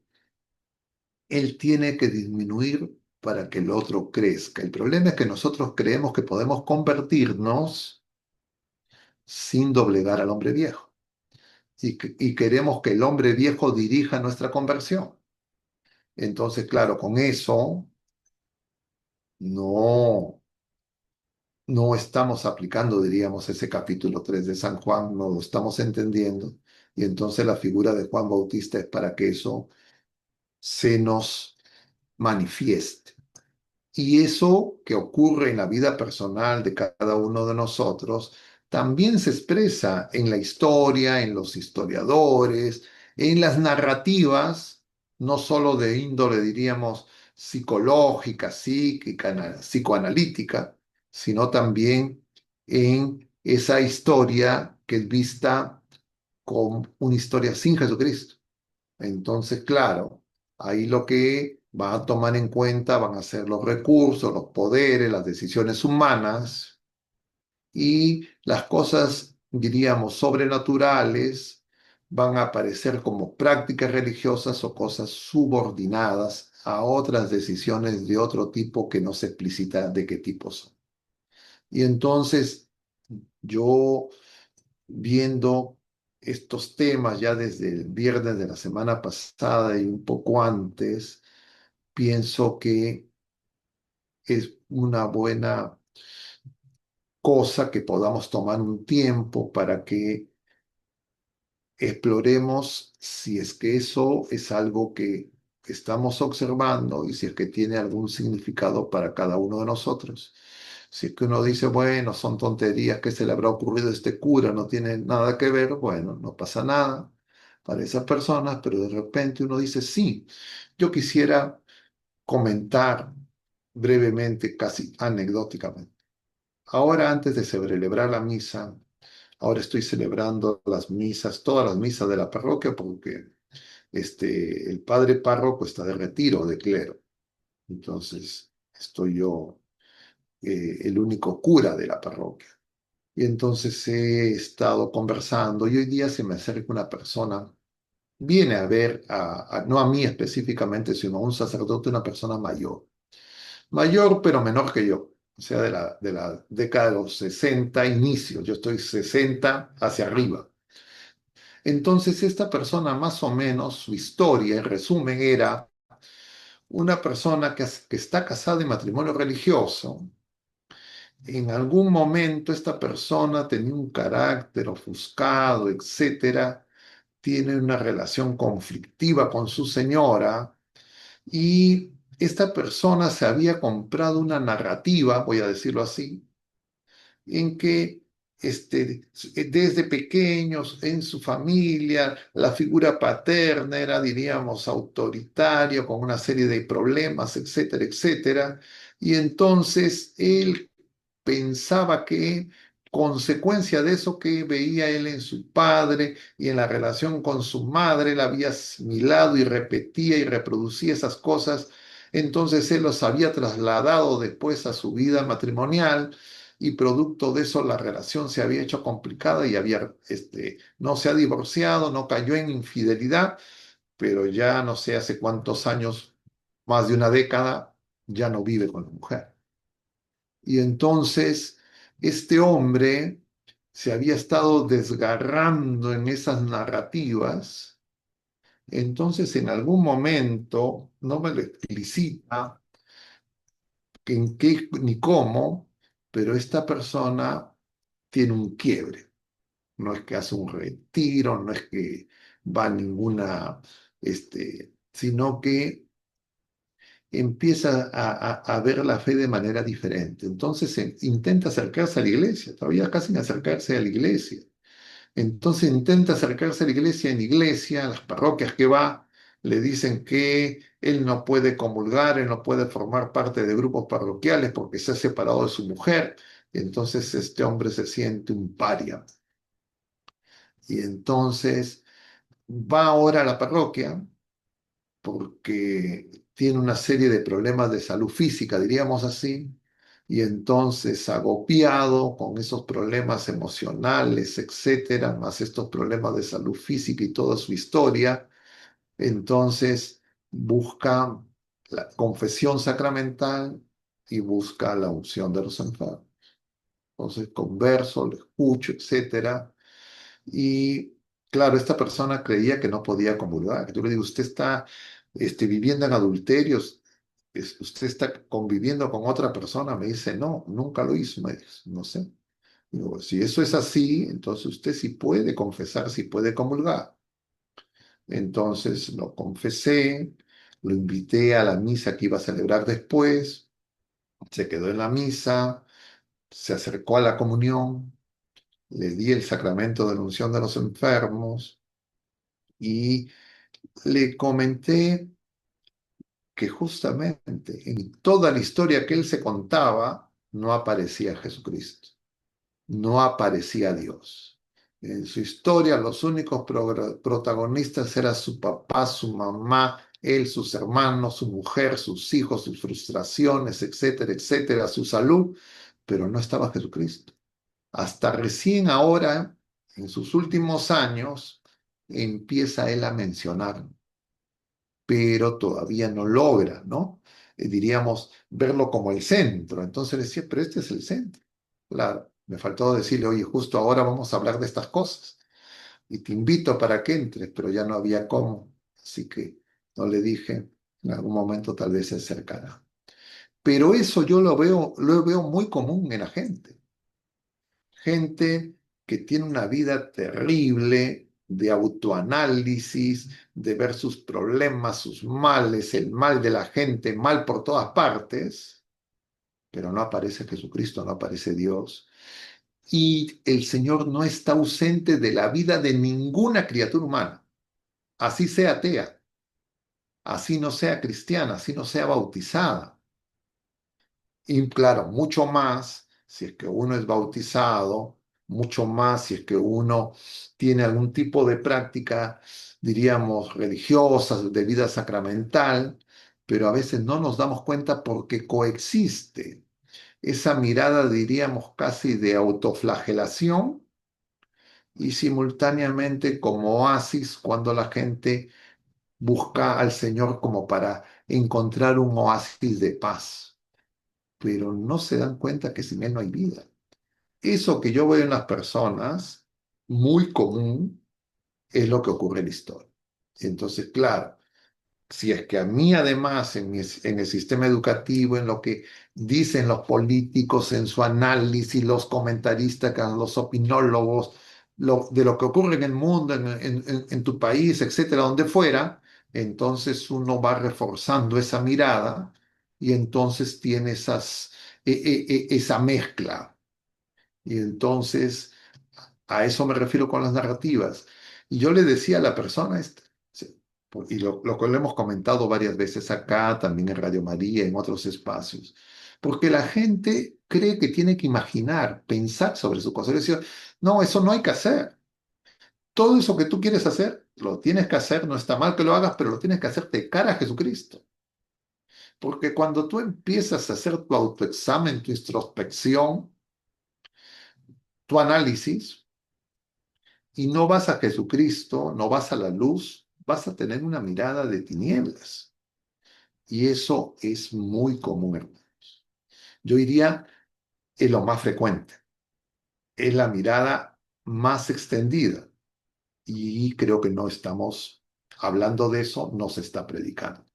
él tiene que disminuir para que el otro crezca. El problema es que nosotros creemos que podemos convertirnos sin doblegar al hombre viejo. Y queremos que el hombre viejo dirija nuestra conversión. Entonces, claro, con eso no, no estamos aplicando, diríamos, ese capítulo 3 de San Juan, no lo estamos entendiendo. Y entonces la figura de Juan Bautista es para que eso se nos manifieste. Y eso que ocurre en la vida personal de cada uno de nosotros también se expresa en la historia, en los historiadores, en las narrativas, no solo de índole, diríamos, psicológica, psíquica, psicoanalítica, sino también en esa historia que es vista como una historia sin Jesucristo. Entonces, claro, ahí lo que van a tomar en cuenta van a ser los recursos, los poderes, las decisiones humanas y las cosas, diríamos, sobrenaturales van a aparecer como prácticas religiosas o cosas subordinadas a otras decisiones de otro tipo que no se explicita de qué tipo son. Y entonces, yo viendo estos temas ya desde el viernes de la semana pasada y un poco antes, pienso que es una buena cosa que podamos tomar un tiempo para que exploremos si es que eso es algo que estamos observando y si es que tiene algún significado para cada uno de nosotros. Si es que uno dice, bueno, son tonterías, ¿qué se le habrá ocurrido a este cura? No tiene nada que ver, bueno, no pasa nada para esas personas, pero de repente uno dice, sí, yo quisiera comentar brevemente, casi anecdóticamente. Ahora, antes de celebrar la misa, ahora estoy celebrando las misas, todas las misas de la parroquia, porque el padre párroco está de retiro de clero. Entonces, estoy yo, el único cura de la parroquia. Y entonces he estado conversando y hoy día se me acerca una persona, viene a ver, no a mí específicamente, sino a un sacerdote, una persona mayor. Mayor, pero menor que yo. O sea, de la década de los 60 inicio. Yo estoy 60 hacia arriba. Entonces, esta persona, más o menos, su historia, en resumen, era una persona que está casada en matrimonio religioso. En algún momento esta persona tenía un carácter ofuscado, etcétera, tiene una relación conflictiva con su señora y esta persona se había comprado una narrativa, voy a decirlo así, en que desde pequeños en su familia la figura paterna era, diríamos, autoritaria, con una serie de problemas, etcétera, etcétera. Y entonces él pensaba que, consecuencia de eso que veía él en su padre y en la relación con su madre, él había asimilado y repetía y reproducía esas cosas, entonces él los había trasladado después a su vida matrimonial y producto de eso la relación se había hecho complicada y no se ha divorciado, no cayó en infidelidad, pero ya no sé hace cuántos años, más de una década, ya no vive con la mujer. Y entonces este hombre se había estado desgarrando en esas narrativas. Entonces en algún momento, no me lo explicita en qué ni cómo, pero esta persona tiene un quiebre. No es que hace un retiro, no es que va a ninguna, sino que empieza a ver la fe de manera diferente. Entonces intenta acercarse a la iglesia, todavía casi sin acercarse a la iglesia. Entonces intenta acercarse a la iglesia, a las parroquias que va, le dicen que él no puede comulgar, él no puede formar parte de grupos parroquiales porque se ha separado de su mujer. Entonces este hombre se siente un paria. Y entonces va ahora a la parroquia porque tiene una serie de problemas de salud física, diríamos así, y entonces agobiado con esos problemas emocionales, etcétera, más estos problemas de salud física y toda su historia, entonces busca la confesión sacramental y busca la unción de los enfermos. Entonces converso, lo escucho, etcétera, y claro, esta persona creía que no podía comulgar. Yo le digo, usted está viviendo en adulterios, usted está conviviendo con otra persona. Me dice, no, nunca lo hizo. Me dice, no sé. Digo, si eso es así, entonces usted sí puede confesar, sí puede comulgar. Entonces lo confesé, lo invité a la misa que iba a celebrar después, se quedó en la misa, se acercó a la comunión, le di el sacramento de la unción de los enfermos y le comenté que justamente en toda la historia que él se contaba no aparecía Jesucristo, no aparecía Dios. En su historia los únicos protagonistas eran su papá, su mamá, él, sus hermanos, su mujer, sus hijos, sus frustraciones, etcétera, etcétera, su salud, pero no estaba Jesucristo. Hasta recién ahora, en sus últimos años, empieza él a mencionar, pero todavía no logra, ¿no? Diríamos, verlo como el centro. Entonces decía, pero este es el centro. Claro, me faltó decirle, oye, justo ahora vamos a hablar de estas cosas. y te invito para que entres, pero ya no había cómo, así que no le dije, en algún momento tal vez se acercará. Pero eso yo lo veo muy común en la gente. Gente que tiene una vida terrible de autoanálisis, de ver sus problemas, sus males, el mal de la gente, mal por todas partes, pero no aparece Jesucristo, no aparece Dios. Y el Señor no está ausente de la vida de ninguna criatura humana, así sea atea, así no sea cristiana, así no sea bautizada. Y claro, mucho más si es que uno es bautizado, mucho más si es que uno tiene algún tipo de práctica, diríamos, religiosa, de vida sacramental, pero a veces no nos damos cuenta porque coexiste esa mirada, diríamos, casi de autoflagelación y simultáneamente como oasis cuando la gente busca al Señor como para encontrar un oasis de paz, pero no se dan cuenta que sin Él no hay vida. Eso que yo veo en las personas, muy común, es lo que ocurre en la historia. Entonces, claro, si es que a mí además en el sistema educativo, en lo que dicen los políticos, en su análisis, los comentaristas, los opinólogos, de lo que ocurre en el mundo, en tu país, etcétera, donde fuera, entonces uno va reforzando esa mirada y entonces tiene esa mezcla. Y entonces a eso me refiero con las narrativas. Y yo le decía a la persona, sí, y lo que lo hemos comentado varias veces acá, también en Radio María, en otros espacios, porque la gente cree que tiene que imaginar, pensar sobre su cosa. Yo decía, no, eso no hay que hacer. Todo eso que tú quieres hacer, lo tienes que hacer, no está mal que lo hagas, pero lo tienes que hacer de cara a Jesucristo. Porque cuando tú empiezas a hacer tu autoexamen, tu introspección, tu análisis, y no vas a Jesucristo, no vas a la luz, vas a tener una mirada de tinieblas. Y eso es muy común, hermanos. Yo diría, es lo más frecuente, es la mirada más extendida. Y creo que no estamos hablando de eso, no se está predicando.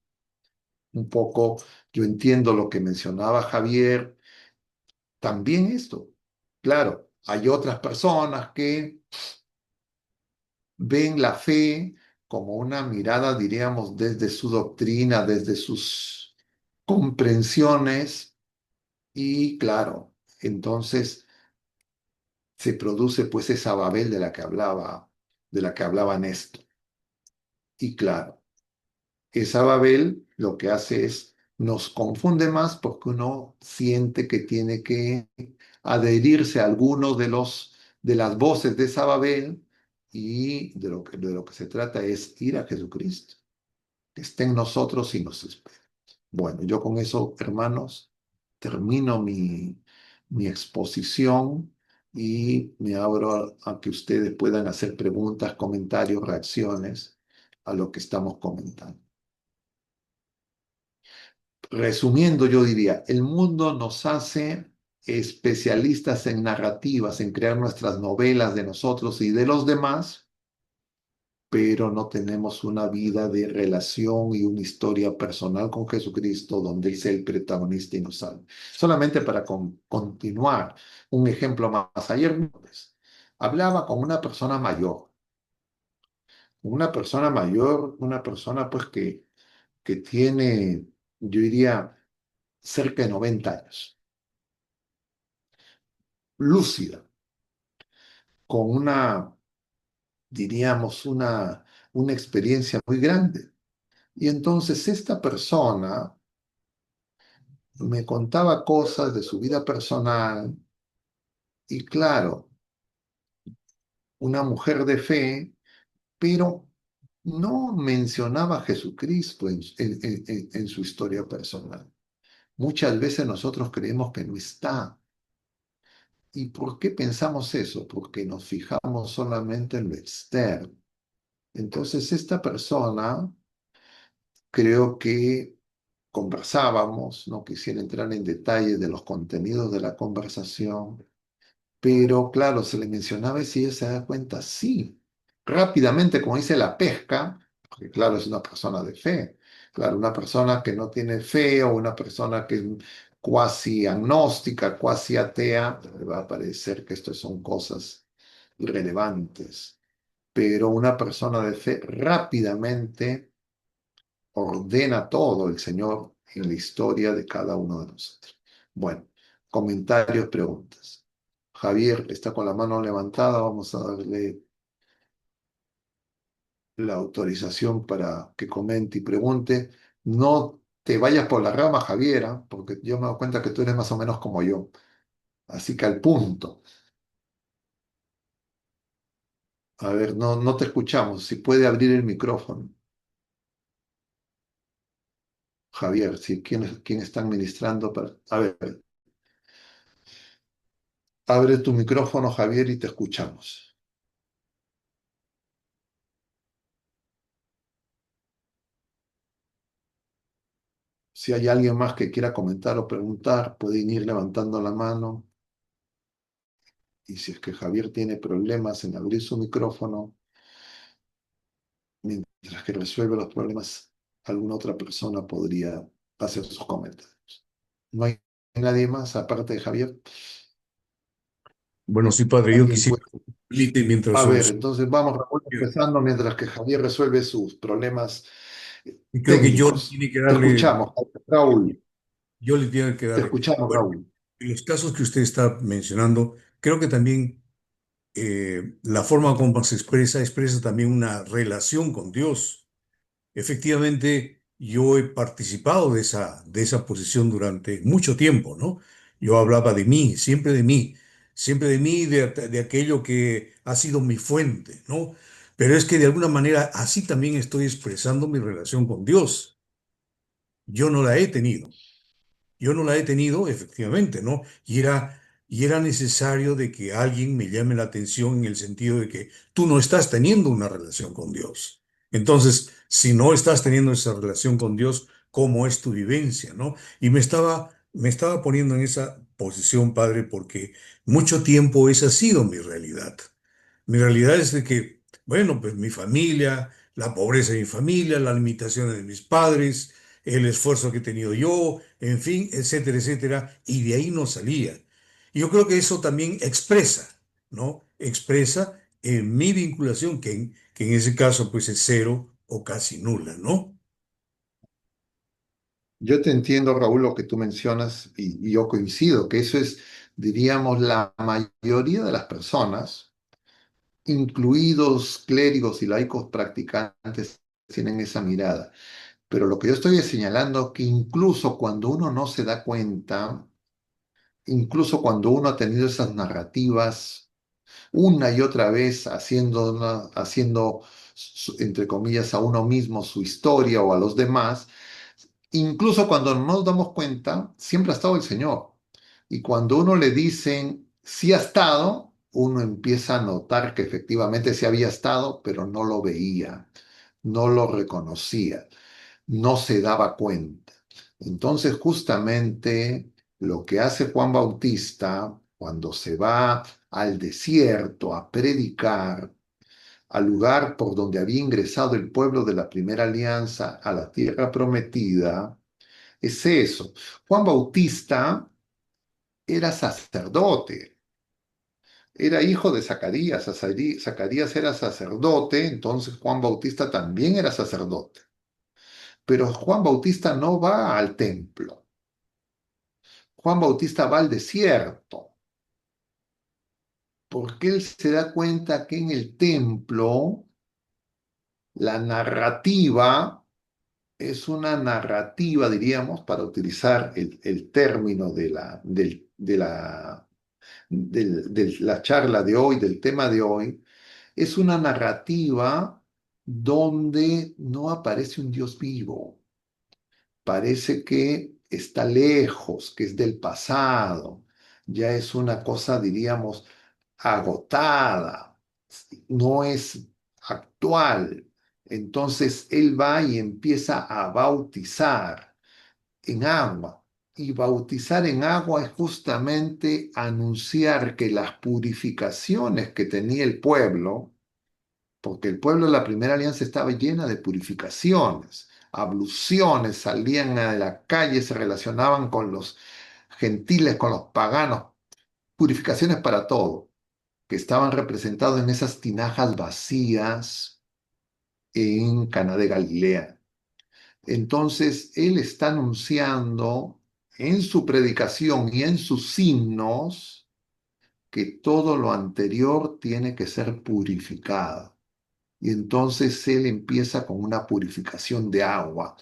Un poco, yo entiendo lo que mencionaba Javier, también esto. Claro, hay otras personas que ven la fe como una mirada, diríamos, desde su doctrina, desde sus comprensiones, y claro, entonces se produce pues esa Babel de la que hablaba Néstor. Y claro, esa Babel lo que hace es nos confunde más porque uno siente que tiene que adherirse a alguno de las voces de esa Babel, y de lo que se trata es ir a Jesucristo, que esté en nosotros y nos espera. Bueno, yo con eso, hermanos, termino mi exposición y me abro a que ustedes puedan hacer preguntas, comentarios, reacciones a lo que estamos comentando. Resumiendo, yo diría, el mundo nos hace especialistas en narrativas, en crear nuestras novelas de nosotros y de los demás, pero no tenemos una vida de relación y una historia personal con Jesucristo donde Él sea el protagonista y nos salve. Solamente para continuar, un ejemplo más. Ayer pues, hablaba con una mayor, una persona pues que tiene, yo diría, cerca de 90 años, lúcida, con diríamos, una experiencia muy grande. Y entonces esta persona me contaba cosas de su vida personal y claro, una mujer de fe, pero no mencionaba a Jesucristo en su historia personal. Muchas veces nosotros creemos que no está. ¿Y por qué pensamos eso? Porque nos fijamos solamente en lo externo. Entonces esta persona, creo que conversábamos, no quisiera entrar en detalles de los contenidos de la conversación, pero claro, se le mencionaba y si ella se da cuenta, sí, rápidamente, como dice la pesca, porque claro, es una persona de fe. Claro, una persona que no tiene fe o una persona que es cuasi agnóstica, cuasi atea, le va a parecer que esto son cosas irrelevantes. Pero una persona de fe rápidamente ordena todo el Señor en la historia de cada uno de nosotros. Bueno, comentarios, preguntas. Javier está con la mano levantada, vamos a darle la autorización para que comente y pregunte. No te vayas por la rama, Javiera, porque yo me doy cuenta que tú eres más o menos como yo. Así que al punto. A ver, no te escuchamos. Si puede abrir el micrófono. Javier, si quién está administrando para... A ver, abre tu micrófono, Javier, y te escuchamos. Si hay alguien más que quiera comentar o preguntar, pueden ir levantando la mano. Y si es que Javier tiene problemas en abrir su micrófono, mientras que resuelve los problemas, alguna otra persona podría hacer sus comentarios. ¿No hay nadie más aparte de Javier? Bueno, sí, padre, yo ¿Alguien quisiera puede? que mientras A ver, entonces vamos, Raúl, yo- empezando mientras que Javier resuelve sus problemas y creo que yo técnicos. tiene que Te darle, escuchamos, Raúl. yo le tiene que Te dar, escuchamos, bueno, Raúl. en los casos que usted está mencionando, creo que también la forma como se expresa también una relación con Dios. Efectivamente, yo he participado de esa posición durante mucho tiempo, ¿no? Yo hablaba de mí, siempre de mí, de aquello que ha sido mi fuente, ¿no? Pero es que de alguna manera así también estoy expresando mi relación con Dios. Yo no la he tenido. Yo no la he tenido, efectivamente, ¿no? Y era necesario de que alguien me llame la atención en el sentido de que tú no estás teniendo una relación con Dios. Entonces, si no estás teniendo esa relación con Dios, ¿cómo es tu vivencia, no? Y me estaba poniendo en esa posición, Padre, porque mucho tiempo esa ha sido mi realidad. Mi realidad es de que, bueno, pues mi familia, la pobreza de mi familia, las limitaciones de mis padres, el esfuerzo que he tenido yo, en fin, etcétera, etcétera, y de ahí no salía. Y yo creo que eso también expresa, ¿no? Expresa mi vinculación, que en ese caso pues es cero o casi nula, ¿no? Yo te entiendo, Raúl, lo que tú mencionas y yo coincido, que eso es, diríamos, la mayoría de las personas, incluidos clérigos y laicos practicantes, tienen esa mirada. Pero lo que yo estoy señalando, que incluso cuando uno no se da cuenta, incluso cuando uno ha tenido esas narrativas una y otra vez haciendo, entre comillas, a uno mismo su historia o a los demás, incluso cuando no nos damos cuenta, siempre ha estado el Señor. Y cuando uno le dicen, sí ha estado, uno empieza a notar que efectivamente sí había estado, pero no lo veía, no lo reconocía, no se daba cuenta. Entonces, justamente lo que hace Juan Bautista cuando se va al desierto a predicar, al lugar por donde había ingresado el pueblo de la primera alianza a la tierra prometida, es eso. Juan Bautista era sacerdote, era hijo de Zacarías. Zacarías era sacerdote, entonces Juan Bautista también era sacerdote. Pero Juan Bautista no va al templo. Juan Bautista va al desierto, porque él se da cuenta que en el templo la narrativa es una narrativa, diríamos, para utilizar el término de la charla de hoy, del tema de hoy, es una narrativa donde no aparece un Dios vivo. Parece que está lejos, que es del pasado, ya es una cosa, diríamos, agotada, no es actual. Entonces él va y empieza a bautizar en agua. Y bautizar en agua es justamente anunciar que las purificaciones que tenía el pueblo porque el pueblo de la primera alianza estaba llena de purificaciones, abluciones, salían a la calle, se relacionaban con los gentiles, con los paganos, purificaciones para todo, que estaban representados en esas tinajas vacías en Caná de Galilea. Entonces, él está anunciando en su predicación y en sus signos que todo lo anterior tiene que ser purificado. Y entonces él empieza con una purificación de agua.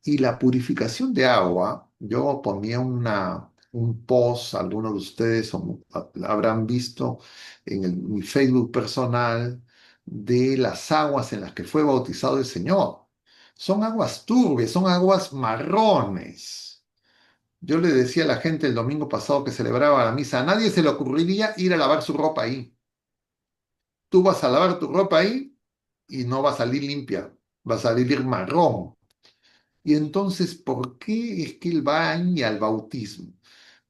Y la purificación de agua, yo ponía un post, algunos de ustedes habrán visto en mi Facebook personal, de las aguas en las que fue bautizado el Señor. Son aguas turbias, son aguas marrones. Yo le decía a la gente el domingo pasado que celebraba la misa, a nadie se le ocurriría ir a lavar su ropa ahí. Tú vas a lavar tu ropa ahí y no va a salir limpia, va a salir marrón. Y entonces, ¿por qué es que él va ahí al bautismo?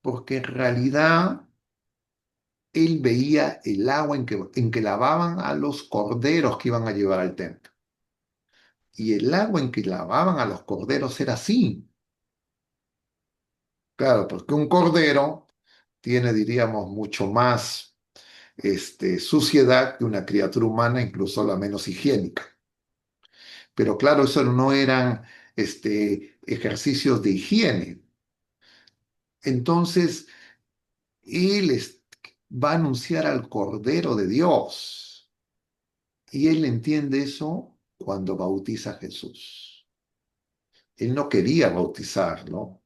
Porque en realidad él veía el agua en que lavaban a los corderos que iban a llevar al templo. Y el agua en que lavaban a los corderos era así. Claro, porque un cordero tiene, diríamos, mucho más suciedad que una criatura humana, incluso la menos higiénica. Pero claro, eso no eran ejercicios de higiene. Entonces, él va a anunciar al Cordero de Dios. Y él entiende eso cuando bautiza a Jesús. Él no quería bautizarlo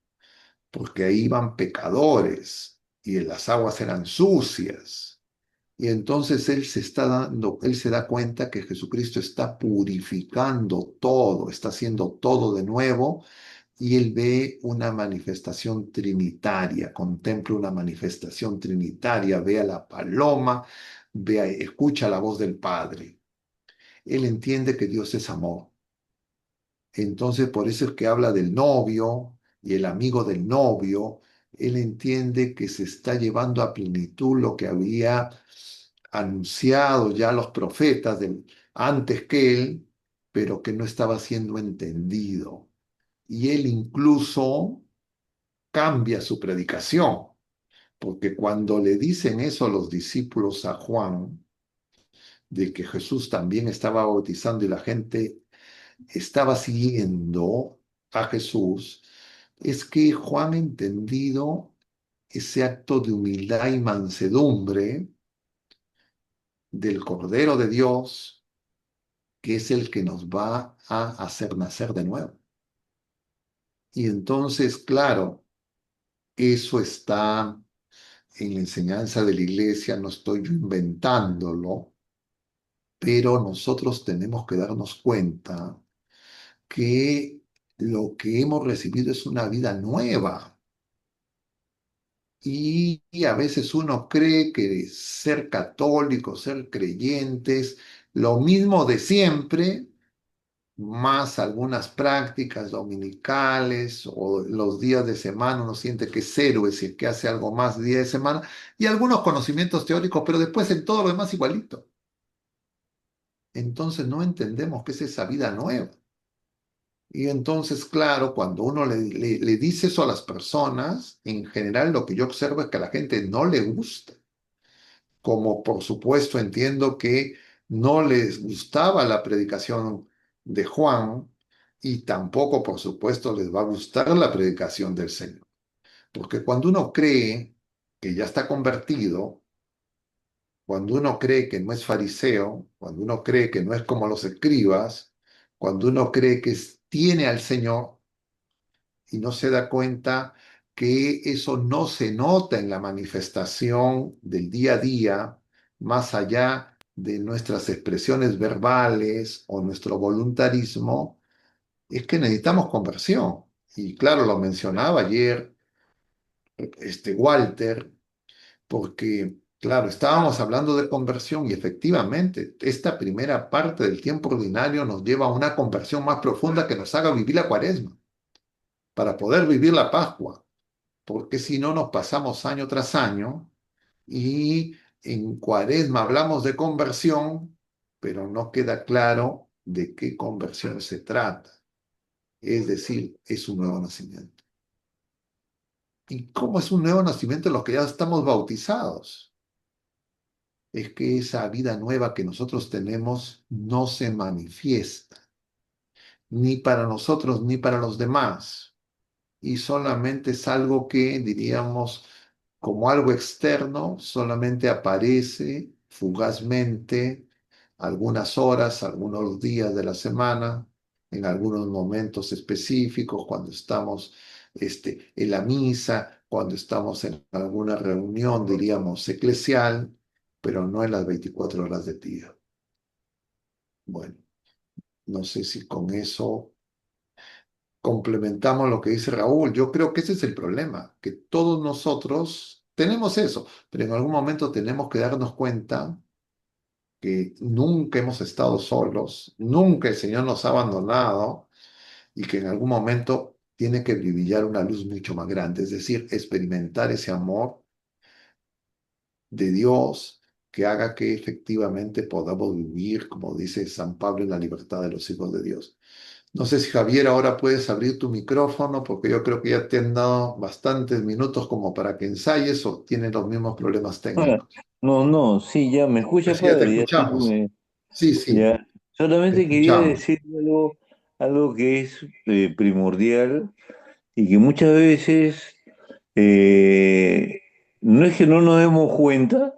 porque ahí iban pecadores y las aguas eran sucias. Y entonces él se da cuenta que Jesucristo está purificando todo, está haciendo todo de nuevo, y él ve una manifestación trinitaria, contempla una manifestación trinitaria, ve a la paloma, escucha la voz del Padre. Él entiende que Dios es amor. Entonces, por eso es que habla del novio y el amigo del novio. Él entiende que se está llevando a plenitud lo que había anunciado ya los profetas antes que él, pero que no estaba siendo entendido. Y él incluso cambia su predicación, porque cuando le dicen eso los discípulos a Juan, de que Jesús también estaba bautizando y la gente estaba siguiendo a Jesús, es que Juan ha entendido ese acto de humildad y mansedumbre del Cordero de Dios, que es el que nos va a hacer nacer de nuevo. Y entonces, claro, eso está en la enseñanza de la iglesia, no estoy yo inventándolo, pero nosotros tenemos que darnos cuenta que lo que hemos recibido es una vida nueva. Y a veces uno cree que ser católico, ser creyentes, lo mismo de siempre, más algunas prácticas dominicales o los días de semana, uno siente que es héroe si es que hace algo más día de semana, y algunos conocimientos teóricos, pero después en todo lo demás igualito. Entonces no entendemos qué es esa vida nueva. Y entonces, claro, cuando uno le dice eso a las personas, en general lo que yo observo es que a la gente no le gusta. Como por supuesto entiendo que no les gustaba la predicación de Juan, y tampoco por supuesto les va a gustar la predicación del Señor. Porque cuando uno cree que ya está convertido, cuando uno cree que no es fariseo, cuando uno cree que no es como los escribas, cuando uno cree que tiene al Señor y no se da cuenta que eso no se nota en la manifestación del día a día, más allá de nuestras expresiones verbales o nuestro voluntarismo, es que necesitamos conversión. Y claro, lo mencionaba ayer Walter, porque, claro, estábamos hablando de conversión y efectivamente esta primera parte del tiempo ordinario nos lleva a una conversión más profunda que nos haga vivir la Cuaresma, para poder vivir la Pascua, porque si no nos pasamos año tras año y en Cuaresma hablamos de conversión, pero no queda claro de qué conversión se trata. Es decir, es un nuevo nacimiento. ¿Y cómo es un nuevo nacimiento los que ya estamos bautizados? Es que esa vida nueva que nosotros tenemos no se manifiesta, ni para nosotros ni para los demás. Y solamente es algo que, diríamos, como algo externo, solamente aparece fugazmente algunas horas, algunos días de la semana, en algunos momentos específicos, cuando estamos en la misa, cuando estamos en alguna reunión, diríamos, eclesial, pero no en las 24 horas del día. Bueno, no sé si con eso complementamos lo que dice Raúl. Yo creo que ese es el problema, que todos nosotros tenemos eso, pero en algún momento tenemos que darnos cuenta que nunca hemos estado solos, nunca el Señor nos ha abandonado y que en algún momento tiene que brillar una luz mucho más grande, es decir, experimentar ese amor de Dios que haga que efectivamente podamos vivir, como dice San Pablo, en la libertad de los hijos de Dios. No sé si Javier ahora puedes abrir tu micrófono porque yo creo que ya te han dado bastantes minutos como para que ensayes o tienes los mismos problemas Ah, técnicos. no, no, sí, ya me escucha, Así ya te padre, ya sí, escuchamos. Sí, sí, ya. te Solamente quería escuchamos. decir algo que es primordial y que muchas veces eh, no es que no nos demos cuenta,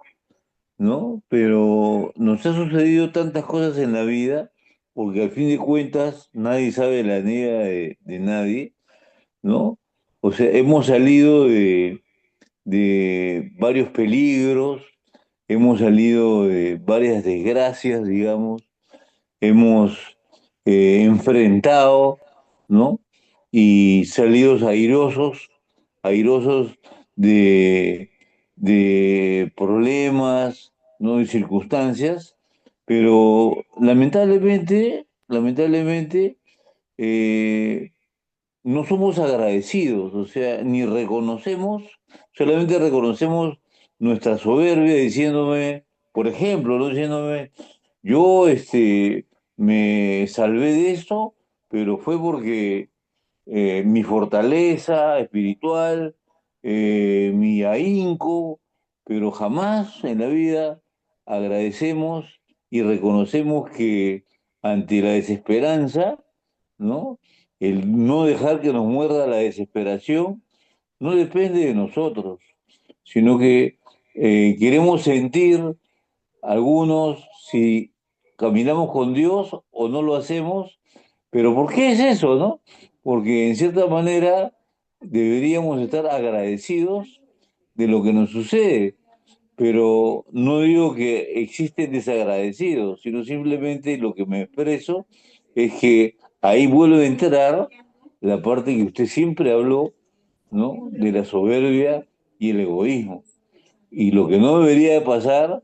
¿no? Pero nos ha sucedido tantas cosas en la vida, porque al fin de cuentas nadie sabe la niega de nadie, ¿no? O sea, hemos salido de varios peligros, hemos salido de varias desgracias, digamos, hemos enfrentado, ¿no? Y salidos airosos, airosos de, de problemas, ¿no? Y circunstancias, pero lamentablemente, eh, no somos agradecidos, o sea, ni reconocemos, solamente reconocemos nuestra soberbia diciéndome, por ejemplo, ¿no? Diciéndome, yo me salvé de esto, pero fue porque mi fortaleza espiritual, mi ahínco, pero jamás en la vida agradecemos y reconocemos que ante la desesperanza, ¿no? El no dejar que nos muerda la desesperación no depende de nosotros, sino que queremos sentir algunos si caminamos con Dios o no lo hacemos, pero ¿por qué es eso, no? Porque en cierta manera deberíamos estar agradecidos de lo que nos sucede, pero no digo que existen desagradecidos, sino simplemente lo que me expreso es que ahí vuelve a entrar la parte que usted siempre habló, ¿no? De la soberbia y el egoísmo. Y lo que no debería de pasar,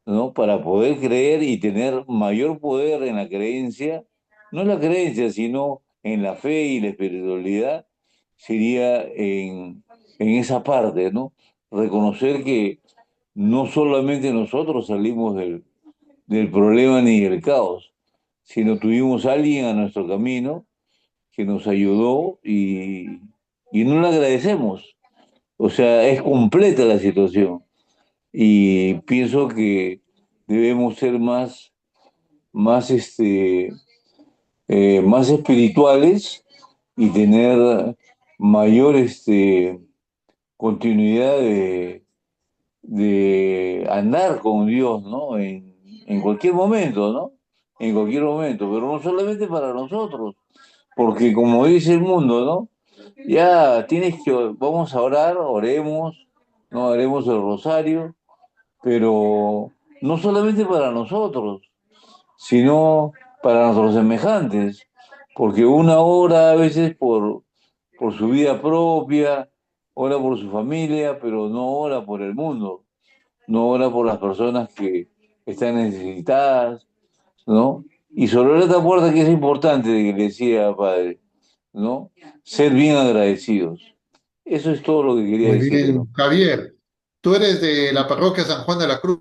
¿no? Para poder creer y tener mayor poder en la creencia, no en la creencia, sino en la fe y la espiritualidad, sería en esa parte, ¿no? Reconocer que no solamente nosotros salimos del problema ni del caos, sino tuvimos a alguien a nuestro camino que nos ayudó y no le agradecemos. O sea, es completa la situación y pienso que debemos ser más, más espirituales y tener mayor continuidad de andar con Dios, ¿no? En cualquier momento, ¿no? En cualquier momento, pero no solamente para nosotros, porque como dice el mundo, ¿no? Ya vamos a orar, oremos, no haremos el rosario, pero no solamente para nosotros, sino para nuestros semejantes, porque una ora a veces por su vida propia, ora por su familia, pero no ora por el mundo, no ora por las personas que están necesitadas, ¿no? Y sobre esta puerta que es importante de que le decía, padre, ¿no? Ser bien agradecidos. Eso es todo lo que quería Muy decirle, ¿no? bien, Javier, tú eres de la parroquia San Juan de la Cruz,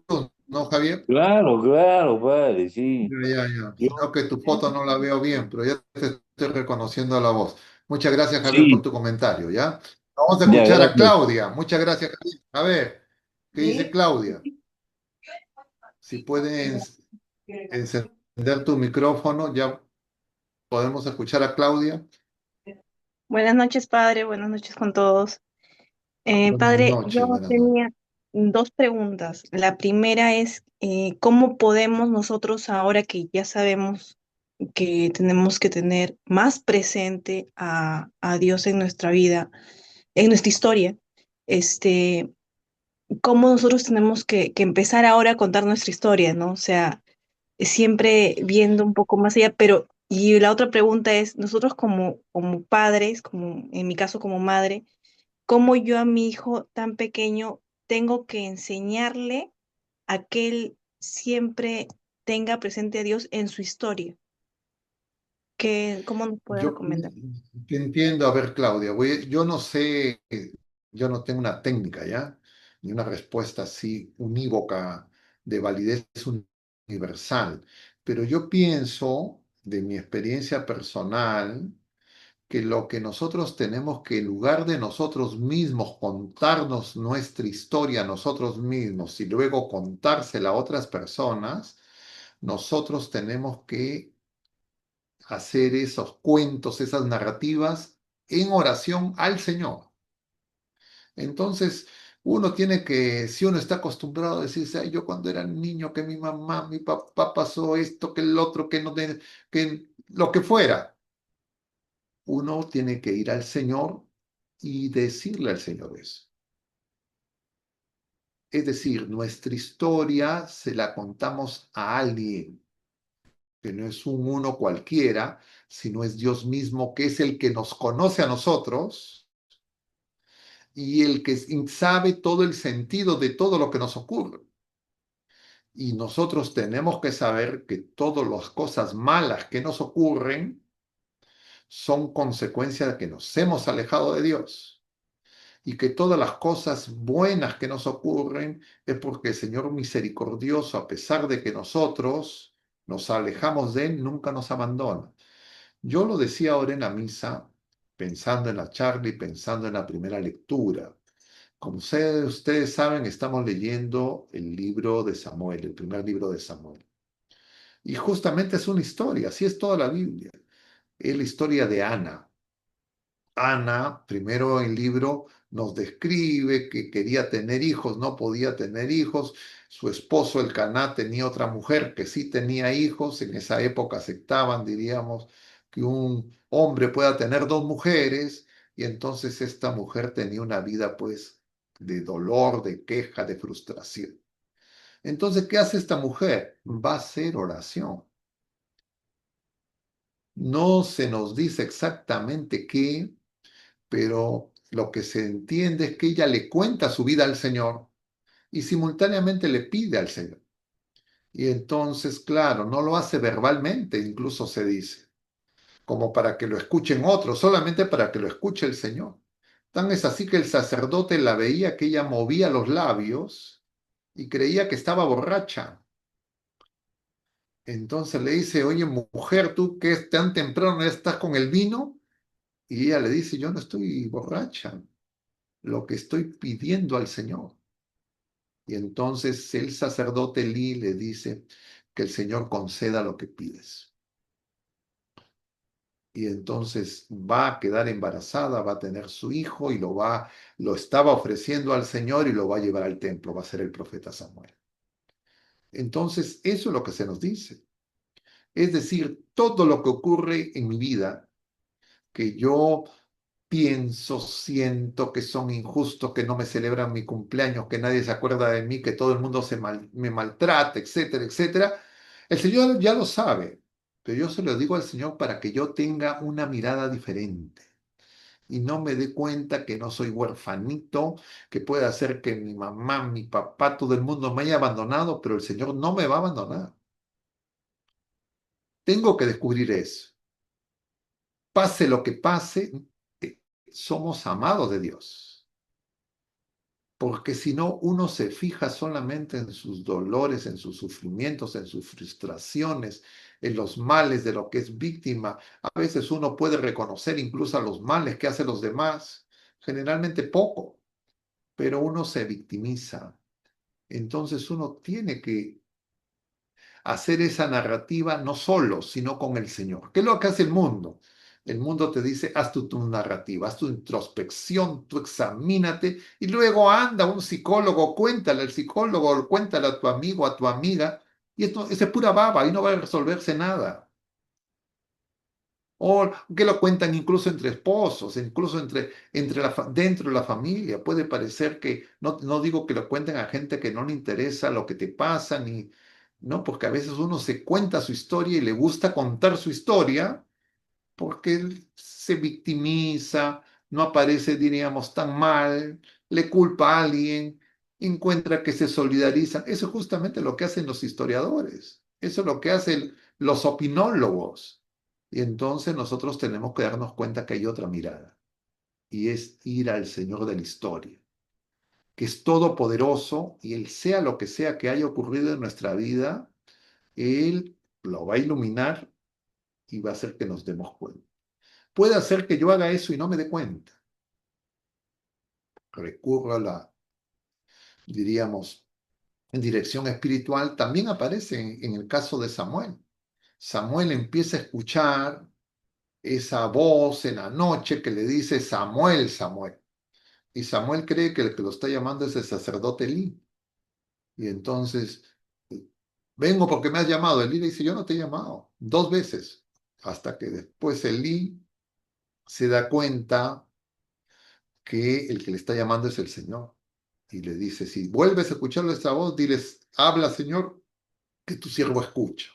¿no, Javier? Claro, claro, padre, sí. Ya. Yo, Sino que tu foto no la veo bien, pero ya te estoy reconociendo la voz. Muchas gracias, Javier, por sí, tu comentario, ¿ya? Vamos a ya, escuchar a gracias. Claudia. Muchas gracias, Javier. A ver, ¿qué dice Claudia? Si puedes encender tu micrófono, ya podemos escuchar a Claudia. Buenas noches, padre. Buenas noches con todos. Buenas Padre, yo noches, buenas noches. tenía dos preguntas. La primera es, ¿cómo podemos nosotros, ahora que ya sabemos que tenemos que tener más presente a Dios en nuestra vida, en nuestra historia, este, cómo nosotros tenemos que empezar ahora a contar nuestra historia, ¿no? O sea, siempre viendo un poco más allá, pero, y la otra pregunta es, nosotros como padres, como en mi caso como madre, ¿cómo yo a mi hijo tan pequeño tengo que enseñarle a que él siempre tenga presente a Dios en su historia? ¿Cómo nos puede Yo recomendar? te entiendo, a ver, Claudia, yo no sé, yo no tengo una técnica, ¿ya? Ni una respuesta así unívoca de validez universal, pero yo pienso, de mi experiencia personal, que lo que nosotros tenemos que, en lugar de nosotros mismos contarnos nuestra historia a nosotros mismos y luego contársela a otras personas, nosotros tenemos que hacer esos cuentos, esas narrativas en oración al Señor. Entonces, uno tiene que, si uno está acostumbrado a decirse, ay, yo cuando era niño, que mi mamá, mi papá pasó esto, que el otro, que no, que lo que fuera, uno tiene que ir al Señor y decirle al Señor eso. Es decir, nuestra historia se la contamos a alguien, que no es un uno cualquiera, sino es Dios mismo, que es el que nos conoce a nosotros y el que sabe todo el sentido de todo lo que nos ocurre. Y nosotros tenemos que saber que todas las cosas malas que nos ocurren son consecuencia de que nos hemos alejado de Dios. Y que todas las cosas buenas que nos ocurren es porque el Señor misericordioso, a pesar de que nosotros nos alejamos de Él, nunca nos abandona. Yo lo decía ahora en la misa, pensando en la charla y pensando en la primera lectura. Como ustedes saben, estamos leyendo el libro de Samuel, el primer libro de Samuel. Y justamente es una historia, así es toda la Biblia. Es la historia de Ana. Ana, primero el libro nos describe que quería tener hijos, no podía tener hijos. Su esposo, el Caná, tenía otra mujer que sí tenía hijos. En esa época aceptaban, diríamos, que un hombre pueda tener dos mujeres. Y entonces esta mujer tenía una vida, pues, de dolor, de queja, de frustración. Entonces, ¿qué hace esta mujer? Va a hacer oración. No se nos dice exactamente qué, pero lo que se entiende es que ella le cuenta su vida al Señor y simultáneamente le pide al Señor. Y entonces, claro, no lo hace verbalmente, incluso se dice, como para que lo escuchen otros, solamente para que lo escuche el Señor. Tan es así que el sacerdote la veía que ella movía los labios y creía que estaba borracha. Entonces le dice, oye, mujer, tú que es tan temprano ya estás con el vino. Y ella le dice, yo no estoy borracha, lo que estoy pidiendo al Señor. Y entonces el sacerdote Lee le dice que el Señor conceda lo que pides. Y entonces va a quedar embarazada, va a tener su hijo y lo estaba ofreciendo al Señor y lo va a llevar al templo, va a ser el profeta Samuel. Entonces, eso es lo que se nos dice. Es decir, todo lo que ocurre en mi vida, que yo pienso, siento que son injustos, que no me celebran mi cumpleaños, que nadie se acuerda de mí, que todo el mundo me maltrata, etcétera, etcétera. El Señor ya lo sabe, pero yo se lo digo al Señor para que yo tenga una mirada diferente y no me dé cuenta que no soy huerfanito, que puede hacer que mi mamá, mi papá, todo el mundo me haya abandonado, pero el Señor no me va a abandonar. Tengo que descubrir eso. Pase lo que pase, somos amados de Dios. Porque si no, uno se fija solamente en sus dolores, en sus sufrimientos, en sus frustraciones, en los males de lo que es víctima. A veces uno puede reconocer incluso a los males que hacen los demás, generalmente poco, pero uno se victimiza. Entonces uno tiene que hacer esa narrativa no solo, sino con el Señor. ¿Qué es lo que hace el mundo? El mundo te dice, haz tu narrativa, haz tu introspección, tú examínate y luego anda un psicólogo, cuéntale al psicólogo, cuéntale a tu amigo, a tu amiga, y esto es pura baba y no va a resolverse nada. O que lo cuentan incluso entre esposos, incluso dentro de la familia. Puede parecer que, no digo que lo cuenten a gente que no le interesa lo que te pasa, ni, no, porque a veces uno se cuenta su historia y le gusta contar su historia porque él se victimiza, no aparece, diríamos, tan mal, le culpa a alguien, encuentra que se solidarizan. Eso es justamente lo que hacen los historiadores, eso es lo que hacen los opinólogos. Y entonces nosotros tenemos que darnos cuenta que hay otra mirada, y es ir al Señor de la historia, que es todopoderoso, y Él sea lo que sea que haya ocurrido en nuestra vida, Él lo va a iluminar y va a hacer que nos demos cuenta. Puede hacer que yo haga eso y no me dé cuenta. Recurro a la, diríamos, en dirección espiritual. También aparece en el caso de Samuel. Samuel empieza a escuchar esa voz en la noche que le dice Samuel, Samuel. Y Samuel cree que el que lo está llamando es el sacerdote Elí. Y entonces, vengo porque me has llamado. Elí le dice, yo no te he llamado. 2 veces. Hasta que después Elí se da cuenta que el que le está llamando es el Señor. Y le dice, si vuelves a escuchar esa voz, diles, habla Señor, que tu siervo escucha.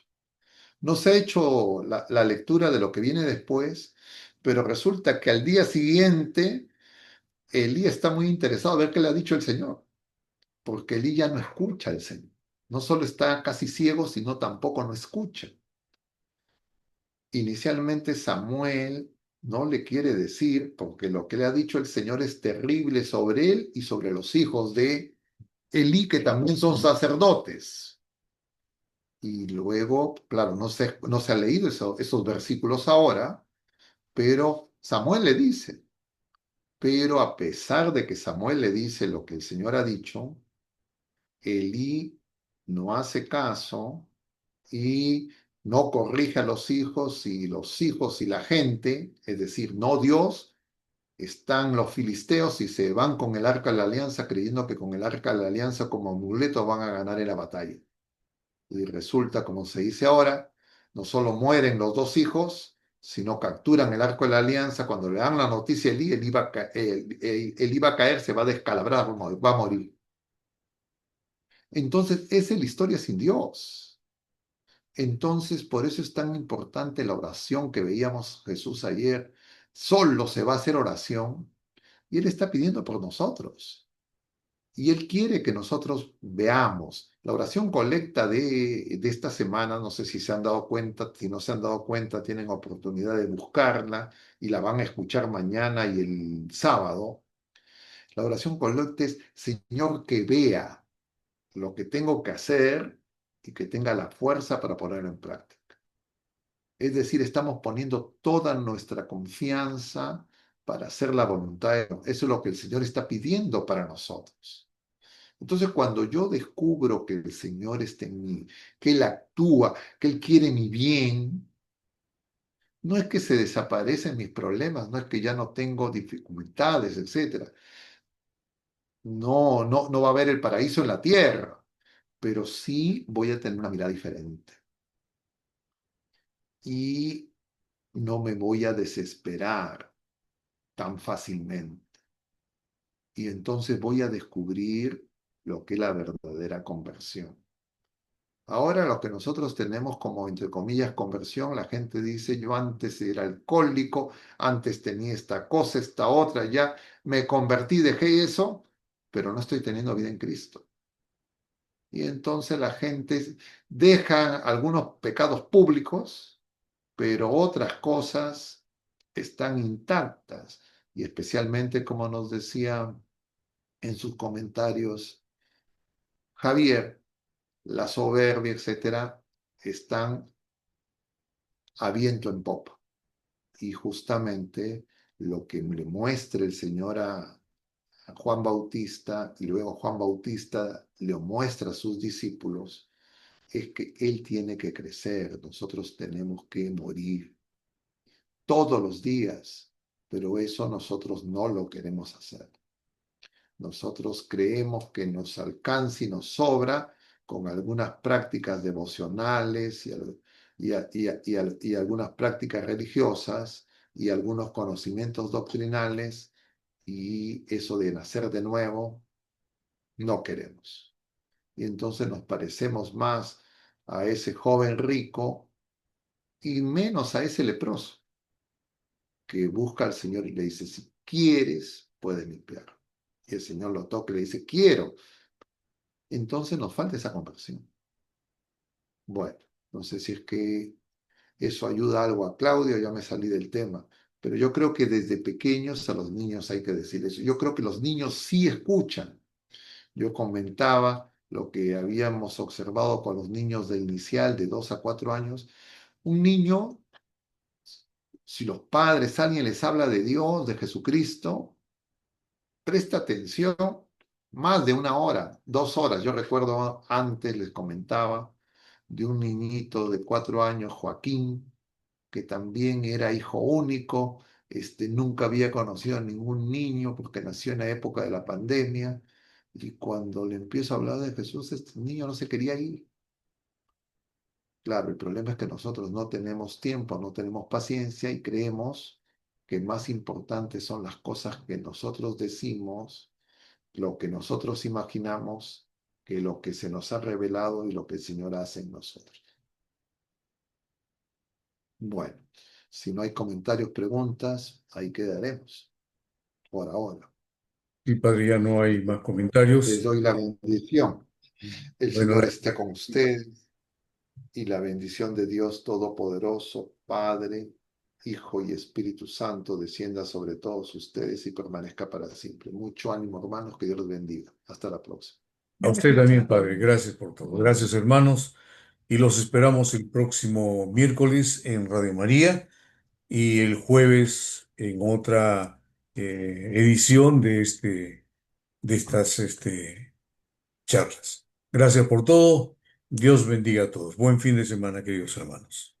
No se ha hecho la lectura de lo que viene después, pero resulta que al día siguiente, Elí está muy interesado a ver qué le ha dicho el Señor, porque Elí ya no escucha al Señor. No solo está casi ciego, sino tampoco no escucha. Inicialmente Samuel no le quiere decir, porque lo que le ha dicho el Señor es terrible sobre él y sobre los hijos de Elí, que también son sacerdotes. Y luego, claro, no se ha leído esos versículos ahora, pero Samuel le dice, pero a pesar de que Samuel le dice lo que el Señor ha dicho, Elí no hace caso y no corrige a los hijos, y los hijos y la gente, es decir, no Dios, están los filisteos y se van con el arca de la alianza creyendo que con el arca de la alianza como amuleto van a ganar en la batalla. Y resulta, como se dice ahora, no solo mueren los 2 hijos, sino capturan el arco de la alianza. Cuando le dan la noticia a Elí, él iba a caer, se va a descalabrar, va a morir. Entonces, esa es la historia sin Dios. Entonces, por eso es tan importante la oración que veíamos Jesús ayer. Solo se va a hacer oración y Él está pidiendo por nosotros. Y Él quiere que nosotros veamos la oración colecta de esta semana. No sé si se han dado cuenta, si no se han dado cuenta, tienen oportunidad de buscarla y la van a escuchar mañana y el sábado. La oración colecta es, Señor, que vea lo que tengo que hacer y que tenga la fuerza para ponerlo en práctica. Es decir, estamos poniendo toda nuestra confianza para hacer la voluntad de Dios. Eso es lo que el Señor está pidiendo para nosotros. Entonces, cuando yo descubro que el Señor está en mí, que Él actúa, que Él quiere mi bien, no es que se desaparecen mis problemas, no es que ya no tengo dificultades, etcétera. No, no, no va a haber el paraíso en la tierra, pero sí voy a tener una mirada diferente. Y no me voy a desesperar tan fácilmente. Y entonces voy a descubrir lo que es la verdadera conversión. Ahora lo que nosotros tenemos como, entre comillas, conversión, la gente dice, yo antes era alcohólico, antes tenía esta cosa, esta otra, ya me convertí, dejé eso, pero no estoy teniendo vida en Cristo. Y entonces la gente deja algunos pecados públicos, pero otras cosas están intactas. Y especialmente, como nos decía en sus comentarios, Javier, la soberbia, etcétera, están a viento en popa. Y justamente lo que le muestra el Señor a Juan Bautista y luego Juan Bautista le muestra a sus discípulos es que Él tiene que crecer, nosotros tenemos que morir todos los días, pero eso nosotros no lo queremos hacer. Nosotros creemos que nos alcanza y nos sobra con algunas prácticas devocionales y algunas prácticas religiosas y algunos conocimientos doctrinales, y eso de nacer de nuevo no queremos. Y entonces nos parecemos más a ese joven rico y menos a ese leproso que busca al Señor y le dice, si quieres, puedes limpiar. Y el Señor lo toca y le dice, quiero. Entonces nos falta esa conversión. Bueno, no sé si es que eso ayuda algo a Claudio, ya me salí del tema, pero yo creo que desde pequeños a los niños hay que decir eso. Yo creo que los niños sí escuchan. Yo comentaba lo que habíamos observado con los niños de inicial, de 2 a 4 años. Un niño, si los padres, alguien les habla de Dios, de Jesucristo, presta atención más de 1 hora, 2 horas. Yo recuerdo antes, les comentaba, de un niñito de 4 años, Joaquín, que también era hijo único, nunca había conocido a ningún niño porque nació en la época de la pandemia. Y cuando le empiezo a hablar de Jesús, este niño no se quería ir. Claro, el problema es que nosotros no tenemos tiempo, no tenemos paciencia y creemos que más importantes son las cosas que nosotros decimos, lo que nosotros imaginamos, que lo que se nos ha revelado y lo que el Señor hace en nosotros. Bueno, si no hay comentarios, preguntas, ahí quedaremos por ahora. Sí, padre, ya no hay más Les comentarios. doy la bendición. El Bueno, Señor esté con ustedes y la bendición de Dios Todopoderoso, Padre, Hijo y Espíritu Santo, descienda sobre todos ustedes y permanezca para siempre. Mucho ánimo, hermanos, que Dios los bendiga. Hasta la próxima. a usted también, padre. Gracias por todo. Gracias, hermanos. Y los esperamos el próximo miércoles en Radio María y el jueves en otra edición de estas charlas. Gracias por todo. Dios bendiga a todos. Buen fin de semana, queridos hermanos.